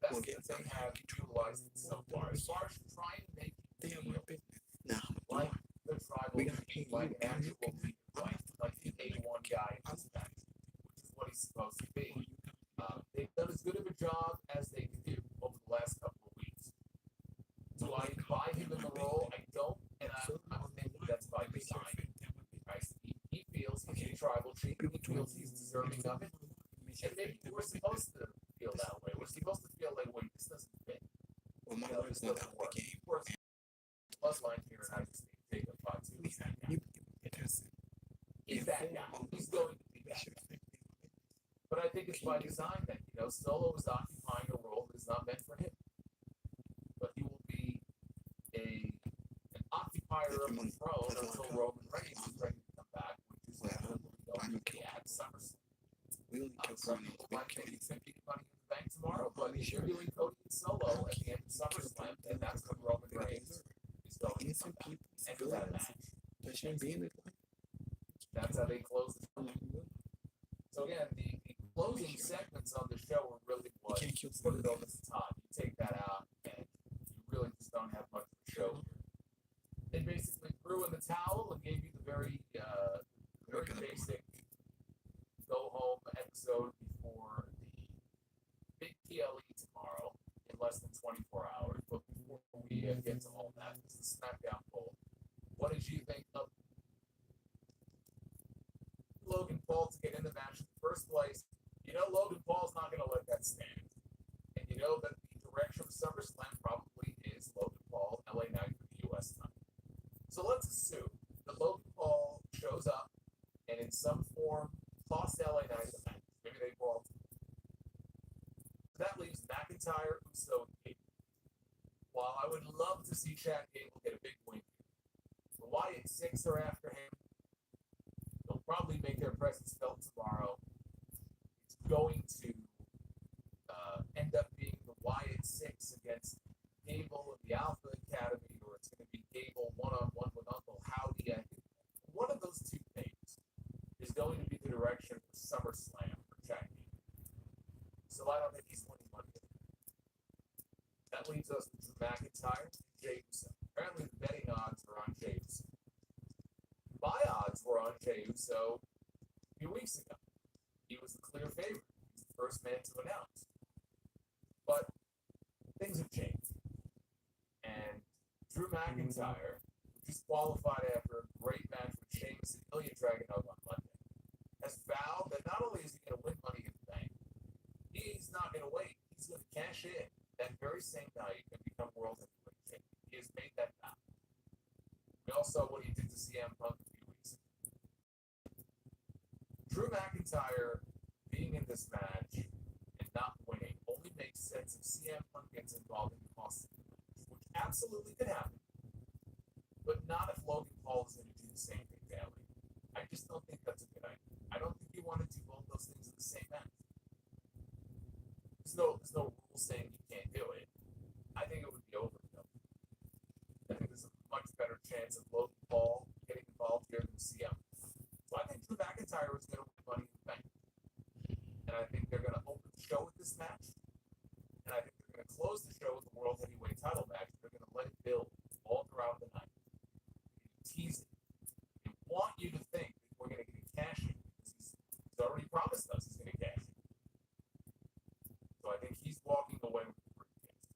best that they have utilized it so far. As far as trying to make it feel like the tribal chief, like actual leader, like the A1 guy in this match, which is what he's supposed to be. They've done as good of a job as they can do over the last couple of weeks. Do I buy him in the role? I don't, and I'm thinking that's by design. Right? He feels he's a tribal chief, he feels he's deserving of it. championship. maybe we're supposed to feel that way. We're supposed to feel like, wait, this doesn't fit. Well, my You know, word's this not doesn't out the work. game. Of course, bloodline here, and I just think Jacob Fatu is that guy. He's that guy. He's going to be that guy. But I think it's by design that, you know, Solo is occupying a role that is not meant for him. But he will be an occupier of the throne until Roman Reigns is ready to come back, which is going to be at SummerSlam. We only kill Some Cody. people might think he's going to be Money in the Bank tomorrow, but if you're doing Cody and Solo at the end of SummerSlam, then that's when Roman Reigns is going to come back. And for that match, that's how they close the show. So again, the closing segments on the show are really what put it over the top. You take that out, and you really just don't have much of a show here. They basically threw in the towel and gave you the very basic go home episode before the big PLE tomorrow in less than 24 hours. But before we get to all that, this is the Smackdown poll. What did you think of Logan Paul to get in the match in the first place? You know Logan Paul's not going to let that stand. And you know that the direction of SummerSlam probably is Logan Paul, LA Knight for the US title. So let's assume that Logan Paul shows up and in some form costs LA Knight the match. Maybe they brawl. That leaves McIntyre, Uso, and Gable. While I would love to see Chad Gable get a big win, the Wyatt Six are after him. They'll probably make their presence felt tomorrow. It's going to end up being the Wyatt Six against Gable and the Alpha Academy, or it's going to be Gable one-on-one with Uncle Howdy. I think one of those two things is going to be the direction for SummerSlam for Chad Gable. So I don't think he's winning money. That leaves us with Drew McIntyre and Jey Uso. Apparently the betting odds are on Jey Uso. My odds were on Jey Uso a few weeks ago. He was the clear favorite. He was the first man to announce. But things have changed. And Drew McIntyre, who just qualified after a great match with Sheamus and Ilya Dragunov on Monday, has vowed that not only is he going to win Money in the Bank, he's not going to wait. He's going to cash in that very same night and become World Heavyweight Champion. He has made that vow. We all saw what he did to CM Punk a few weeks ago. Drew McIntyre being in this match and not winning only makes sense if CM Punk gets involved and costs him the match, which absolutely could happen, but not if Logan Paul is going to do the same thing daily. I just don't think that's a good idea. I don't think you want to do both those things in the same match. There's no rule saying you can't do it. I think it would be overkill. I think there's a much better chance of Logan Paul getting involved here than CM. So I think Drew McIntyre is going to win Money in the Bank. And I think they're going to open the show with this match. And I think they're going to close the show with the World Heavyweight title match. They're going to let it build all throughout the night. Tease it. They want you to think that we're going to get a cash in because he's already promised us he's going to cash in. So I think he's walking away with the briefcase.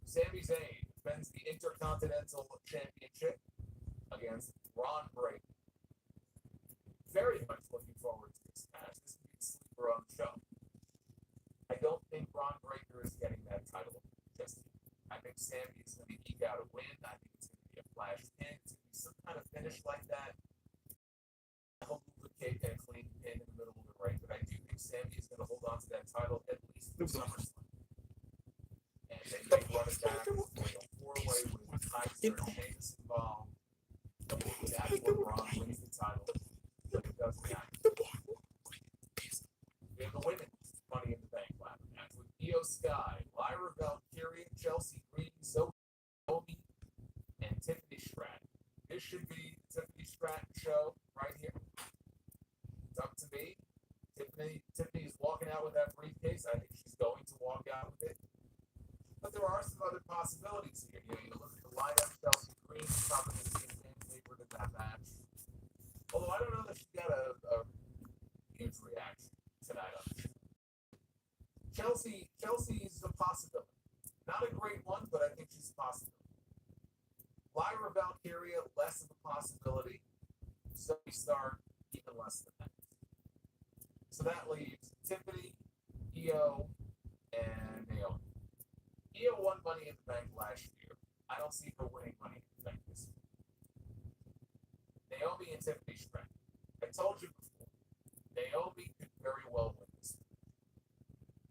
Sami Zayn defends the Intercontinental Championship against Ron Breakker. Very much looking forward to this match. This will be the sleeper on the show. I don't think Ron Breakker is getting that title just yet. I think Sami is going to eke out a win. I think it's going to be a flash pin. It's going to be some kind of finish like that. A duplicate and a clean pin in the middle of the ring. But I do think Sami is going to hold on to that title at least through SummerSlam. And they may run it back with a four-way with Kaiser and Sheamus involved. That's where Ron wins the title. But it doesn't matter. We have the women's Money in the Bank ladder match with Io Sky, Lyra Valkyria, Chelsea Green, Zoe, and Tiffany Stratton. This should be the Tiffany Stratton show right here. It's up to me. Tiffany is walking out with that briefcase. I think she's going to walk out with it. But there are some other possibilities here. You look at the lineup. Chelsea Green is probably going to be a favorite in that match. Although I don't know that she got a huge reaction tonight on the show. Chelsea's a possibility. Not a great one, but I think she's a possibility. Lyra Valkyria, less of a possibility. Zoe Stark, even less than that. So that leaves Tiffany, Io, and Naomi. Io won Money in the Bank last year. I don't see her winning Money in the Bank this year. Naomi and Tiffany Stratton. I told you before, Naomi could very well win this.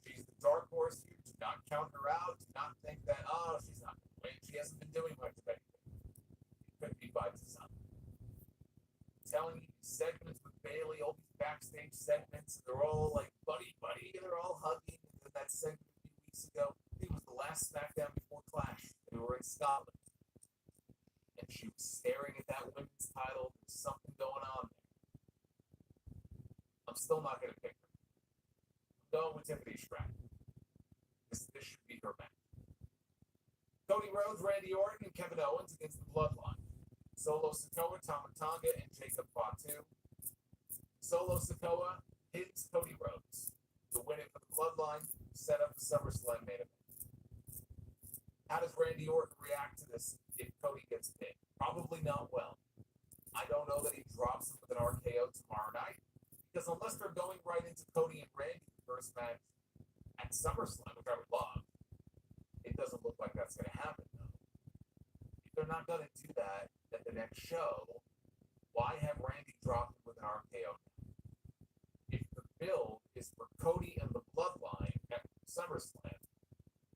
She's the dark horse here. Do not count her out. Do not think that, oh, she's not going to win. She hasn't been doing much of anything. It could be by design. I'm telling you, these segments with Bailey, all these backstage segments, they're all like buddy, they're all hugging. And then that segment a few weeks ago, I think it was the last Smackdown before Clash. They were in Scotland. And she was staring at that women's title. There's something going on there. I'm still not going to pick her. I'm going with Tiffany Stratton. This should be her match. Cody Rhodes, Randy Orton, and Kevin Owens against the Bloodline. Solo Sikoa, Tama Tonga, and Jacob Fatu. Solo Sikoa hits Cody Rhodes. The winning for the Bloodline set up the SummerSlam main event. How does Randy Orton react to this if Cody gets pinned? Probably not well. I don't know that he drops him with an RKO tomorrow night, because unless they're going right into Cody and Randy the first match at SummerSlam, which I would love, it doesn't look like that's going to happen, though. If they're not going to do that at the next show, why have Randy dropped him with an RKO? If the build is for Cody and the Bloodline at SummerSlam,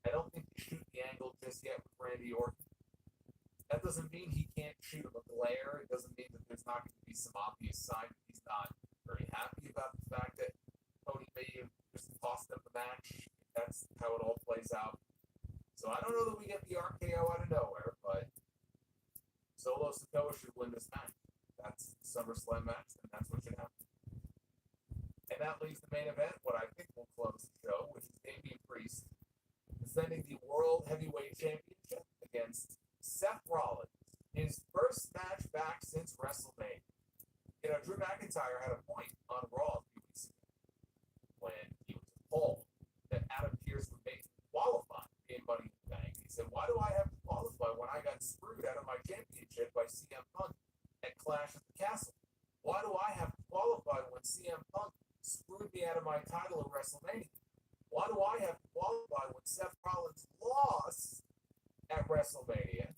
I don't think you shoot the angle just yet with Randy Orton. That doesn't mean he can't shoot him a glare. It doesn't mean that there's not going to be some obvious sign that he's not very happy about the fact that Cody may have just tossed up the match. That's how it all plays out. So I don't know that we get the RKO out of nowhere, but Solo Sikoa should win this match. That's the SummerSlam match, and that's what should happen. And that leaves the main event, what I think will close the show, which is Damian Priest defending the World Heavyweight Championship against Seth Rollins, his first match back since WrestleMania. You know, Drew McIntyre had a point on Raw a few weeks ago when he was appalled that Adam Pearce would make him qualify in Money in the Bank. He said, why do I have to qualify when I got screwed out of my championship by CM Punk at Clash at the Castle? Why do I have to qualify when CM Punk screwed me out of my title at WrestleMania? Why do I have to qualify when Seth Rollins lost at WrestleMania,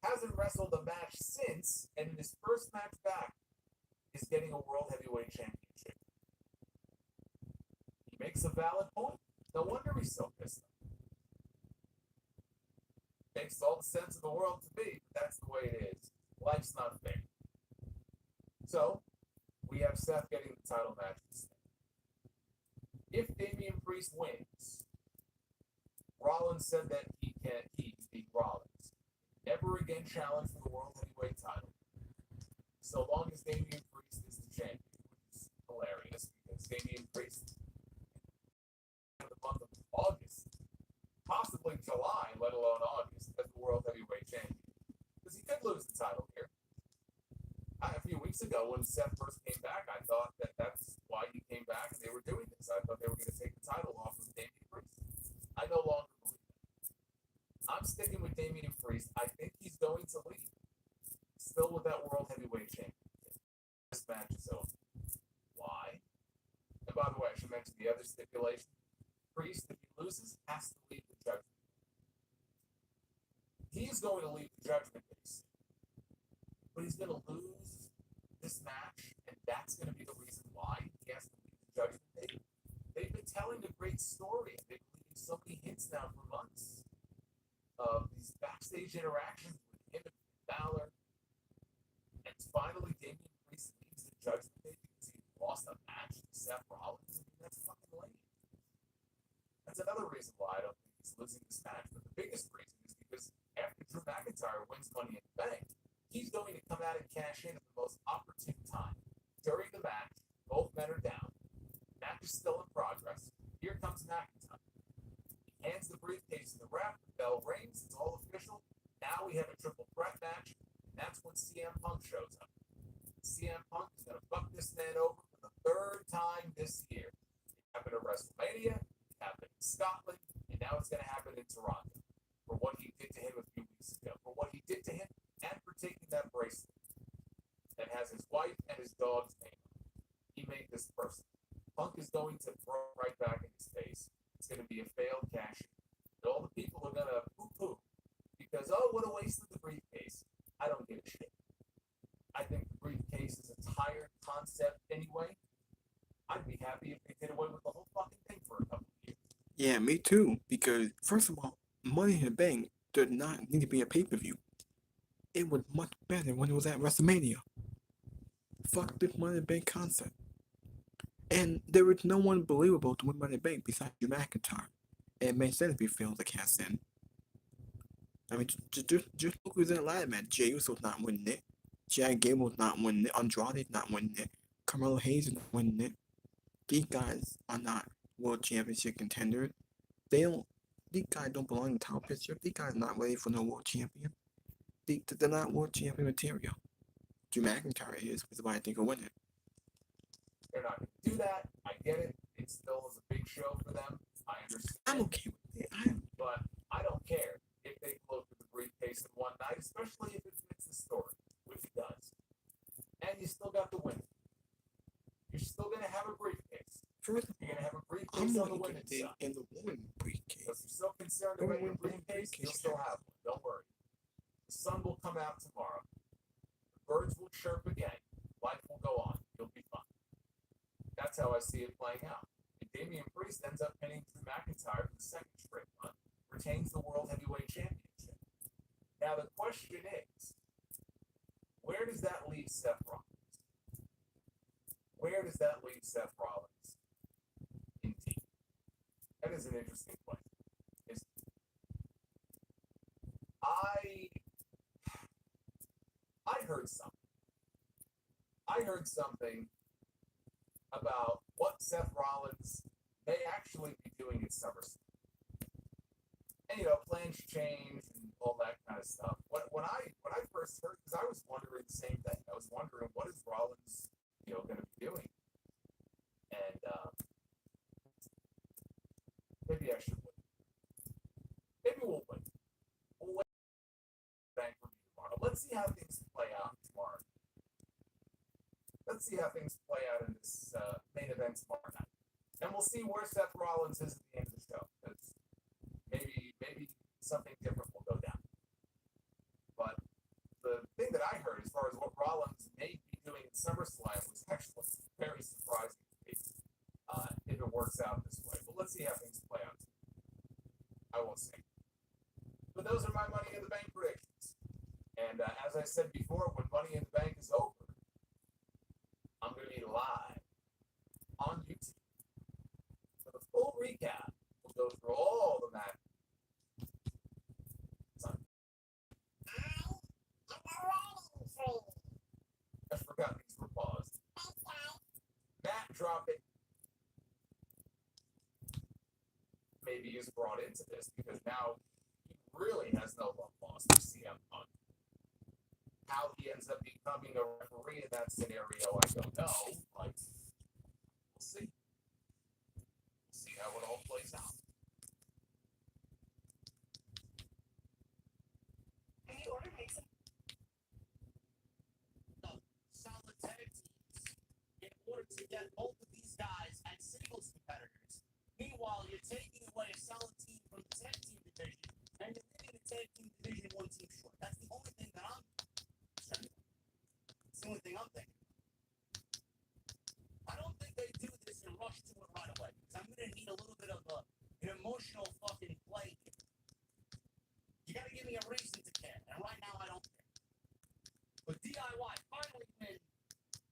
hasn't wrestled a match since, and in his first match back is getting a World Heavyweight Championship? He makes a valid point. No wonder he's so pissed off. Makes all the sense in the world to me, but that's the way it is. Life's not fair. So, we have Seth getting the title match instead. If Damian Priest wins, Rollins said that he beat Rollins, never again challenge for the World Heavyweight title, so long as Damian Priest is the champion, which is hilarious because Damian Priest in the month of August, possibly July, let alone August, as the World Heavyweight champion, because he could lose the title here. A few weeks ago, when Seth first came back, I thought that that's why he came back and they were doing this. I thought they were going to take the title off of Damian Priest. I no longer believe that. I'm sticking with Damian Priest. I think he's going to leave. Still with that World Heavyweight Championship. This match is over. Why? And by the way, I should mention the other stipulation. Priest, if he loses, has to leave the Judgment. He's going to leave the Judgment Day. But he's going to lose this match, and that's going to be the reason why he has to leave the Judgment Day. They've been telling a great story. They've been leaving so many hints now for months of these backstage interactions with him and Balor. And finally, Damian Priest leaves the Judgment Day because he lost a match to Seth Rollins. I mean, that's fucking lame. That's another reason why I don't think he's losing this match. But the biggest reason is because after Drew McIntyre wins Money in the Bank, he's going to come out and cash in at the most opportune time. During the match, both men are down. Match is still in progress. Here comes McIntyre. He hands the briefcase to the ref. The bell rings. It's all official. Now we have a triple threat match, and that's when CM Punk shows up. CM Punk is going to fuck this man over for the third time this year. It happened at WrestleMania. It happened in Scotland. And now it's going to happen in Toronto for what he did to him a few weeks ago. For what he did to him and for taking that bracelet that has his wife and his dog's name on it. He made this personal. Punk is going to throw it right back in his face. It's going to be a failed cash in. And all the people are going to poo-poo because, oh, what a waste of the briefcase. I don't give a shit. I think the briefcase is a tired concept anyway. I'd be happy if they did away with the whole fucking thing for a couple of years. Yeah, me too. Because first of all, Money in the Bank did not need to be a pay-per-view. It was much better when it was at WrestleMania. Fuck this Money in the Bank concept. And there was no one believable to win Money in the Bank besides Drew McIntyre. And it made sense if he failed to cast in. I mean, just look who's in the ladder match. Jey Uso's not winning it. Chad Gable's not winning it. Andrade's not winning it. Carmelo Hayes is not winning it. These guys are not world championship contenders. These guys don't belong in the top picture. These guys are not ready for no world champion. They're not world champion material. Drew McIntyre is, which is why I think he'll win it. They're not going to do that. I get it. It still is a big show for them. I understand. I'm okay with it. But I don't care if they blow through the briefcase in one night, especially if it fits the story, which it does. And you still got the win. You're still going to have a briefcase. First of You're all, going to have a I'm briefcase on the going to women's get side. in the women's briefcase. If you're so concerned about your briefcase, you'll still have one. Don't worry. The sun will come out tomorrow. The birds will chirp again. Life will go on. You'll be fine. That's how I see it playing out. And Damian Priest ends up pinning Drew McIntyre for the second straight run, retains the World Heavyweight Championship. Now the question is, where does that leave Seth Rollins? Where does that leave Seth Rollins? Indeed. That is an interesting question. I heard something. I heard something about what Seth Rollins may actually be doing at SummerSlam. And plans change and all that kind of stuff. When I first heard, because I was wondering the same thing. I was wondering what is Rollins, going to be doing. And maybe I should wait. Maybe we'll wait. We'll wait for bank review tomorrow. Let's see how things play out tomorrow. Let's see how things play out in this main event tomorrow night. And we'll see where Seth Rollins is at the end of the show. Because maybe something different will go down. But the thing that I heard as far as what Rollins may be doing in SummerSlam was actually very surprising to me if it works out this way. But let's see how things play out. I won't say. But those are my Money in the Bank predictions. And as I said before, when Money in the Bank is over, I'm going to be live on YouTube. For the full recap, we'll go through all the matches. I forgot these were paused. Matt, drop it. Maybe he's brought into this because now he really has no love lost for CM Punk. How he ends up becoming a referee in that scenario, I don't know. Like, we'll see. We'll see how it all plays out. Any order makes it. Solid tag teams in order to get both of these guys as singles competitors. Meanwhile, you're taking away a solid team from the tag team division, and you're leaving the tag team division one team short. That's the only thing that I'm concerned about. It's the only thing I'm thinking. I don't think they do this and rush to it right away, because I'm going to need a little bit of an emotional fucking play here. You got to give me a reason to care, and right now I don't care. But DIY finally win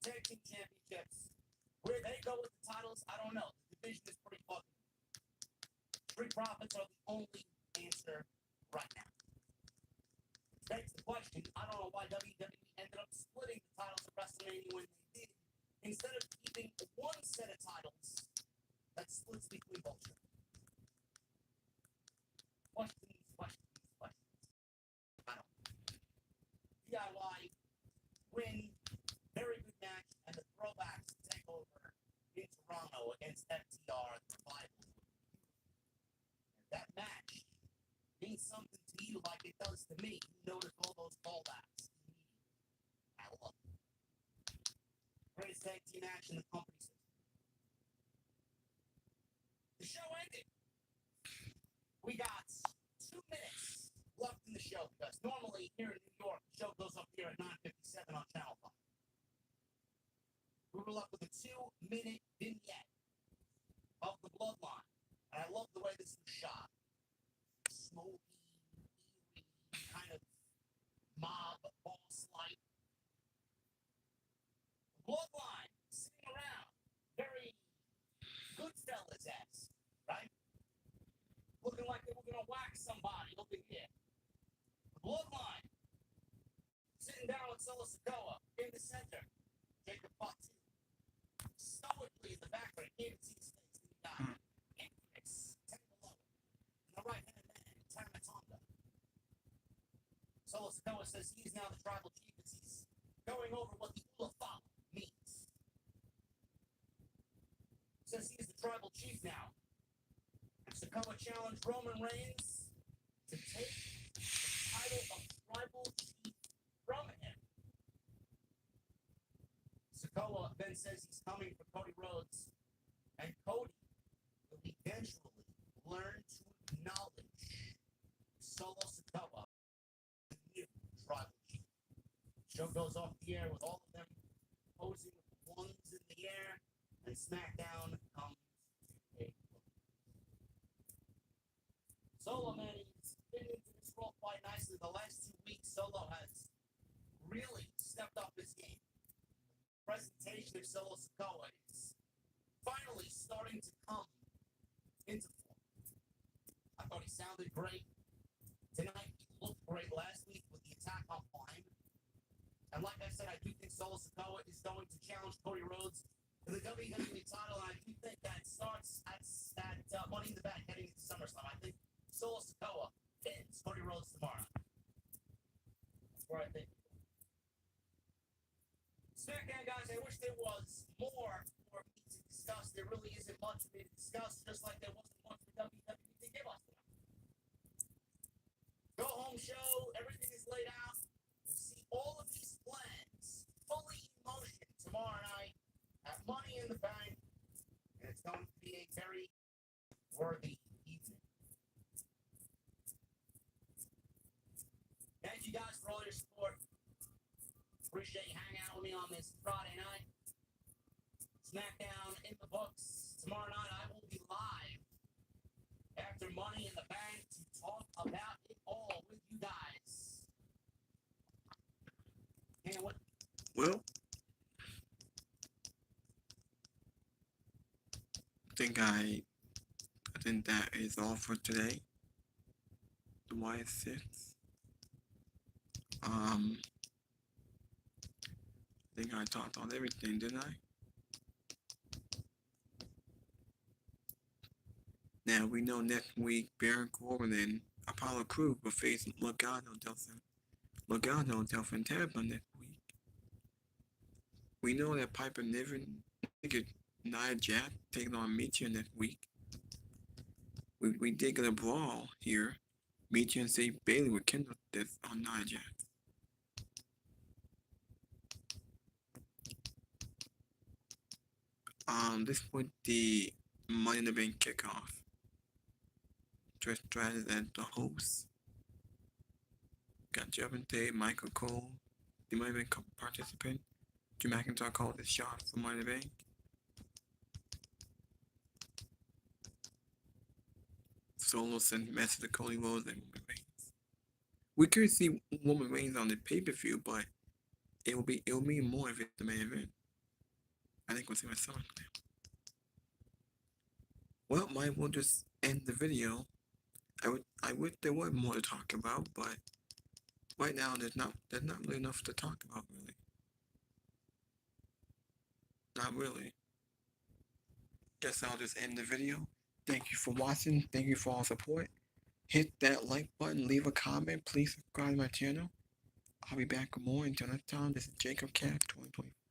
tag team championships. Where they go with the titles, I don't know. The division is pretty fucking. Street Profits are the only answer right now. Which begs the question, I don't know why WWE ended up splitting the titles at WrestleMania when they did, instead of keeping one set of titles that splits between both shows. Questions. I don't know. DIY win, very good match, and the throwbacks take over in Toronto against FTR, the Revival. And that match means something to you like it does to me. You notice all those callbacks immediately. I love it. Greatest tag team match in the company's history. ended. We got 2 minutes left in the show because normally here in New York, the show goes up here at 9:57 on Channel 5. We were left with a 2-minute vignette of the bloodline. And I love the way this was shot. Smoky, eerie, kind of mob boss-like. Bloodline sitting around, very Goodfellas-esque, right? Looking like they were gonna whack somebody over here. The bloodline sitting down with Solo Sikoa in the center. Jacob Fatu. Stoically in the background, you can't see his face. Then you got Infamous, Tangaloa, and the right hand man, Tamatonga. Solo Sikoa says he's now the tribal chief as he's going over what the Ulafala means. Says he's the tribal chief now. Sikoa challenged Roman Reigns to take the title of tribal chief from him. Sikoa then says he's coming for Cody Rhodes, and Cody will eventually learn to acknowledge Solo Sikoa, the new tribal chief. Show goes off the air with all of them posing with ones in the air, and Smackdown comes to a close. Solo, man, he's been into this role quite nicely. The last 2 weeks, Solo has really stepped up his game. The presentation of Solo Sikoa is finally starting to come into form. I thought he sounded great. Tonight, he looked great last week with the attack on Prime. And like I said, I do think Solo Sikoa is going to challenge Cody Rhodes to the WWE title, and I do think that starts at Money in the Bank heading into SummerSlam. I think Solo Sikoa pins Cody Rhodes tomorrow. That's where I think. Smackdown, guys, I wish there was more for me to discuss. There really isn't much for me to discuss, just like there wasn't much for WWE to give us tonight. Go home show, everything is laid out. We'll see all of these plans fully in motion tomorrow night at Money in the Bank, and it's going to be a very worthy evening. Thank you guys for all your support. Appreciate you hanging out with me on this Friday night. Smackdown in the books. Tomorrow night I will be live after Money in the Bank to talk about it all with you guys. And what? Well, I think that is all for today. The Y6. I think I talked on everything, didn't I? Now we know next week Baron Corbin and Apollo Crews will face Legado del Fantasma next week. We know that Piper Niven, Nia Jax taking on Micha next week. We did get a brawl here. Micha and Sage Bailey were kindled this on Nia Jax. This was the Money in the Bank kickoff. Trish Stratus as the host. Got Javante, Michael Cole, the Money in the Bank participant. Drew McIntyre called the shot for Money in the Bank. Solo sent message to Cody Rhodes and Roman Reigns. We could see Roman Reigns on the pay-per-view, but it will mean more if it's the main event. I think we'll see my SummerSlam. Well, might we'll just end the video. I wish there was more to talk about, but right now there's not really enough to talk about, really. Not really. Guess I'll just end the video. Thank you for watching. Thank you for all support. Hit that like button. Leave a comment. Please subscribe to my channel. I'll be back with more. Until next time, this is Jacob Cat 2024.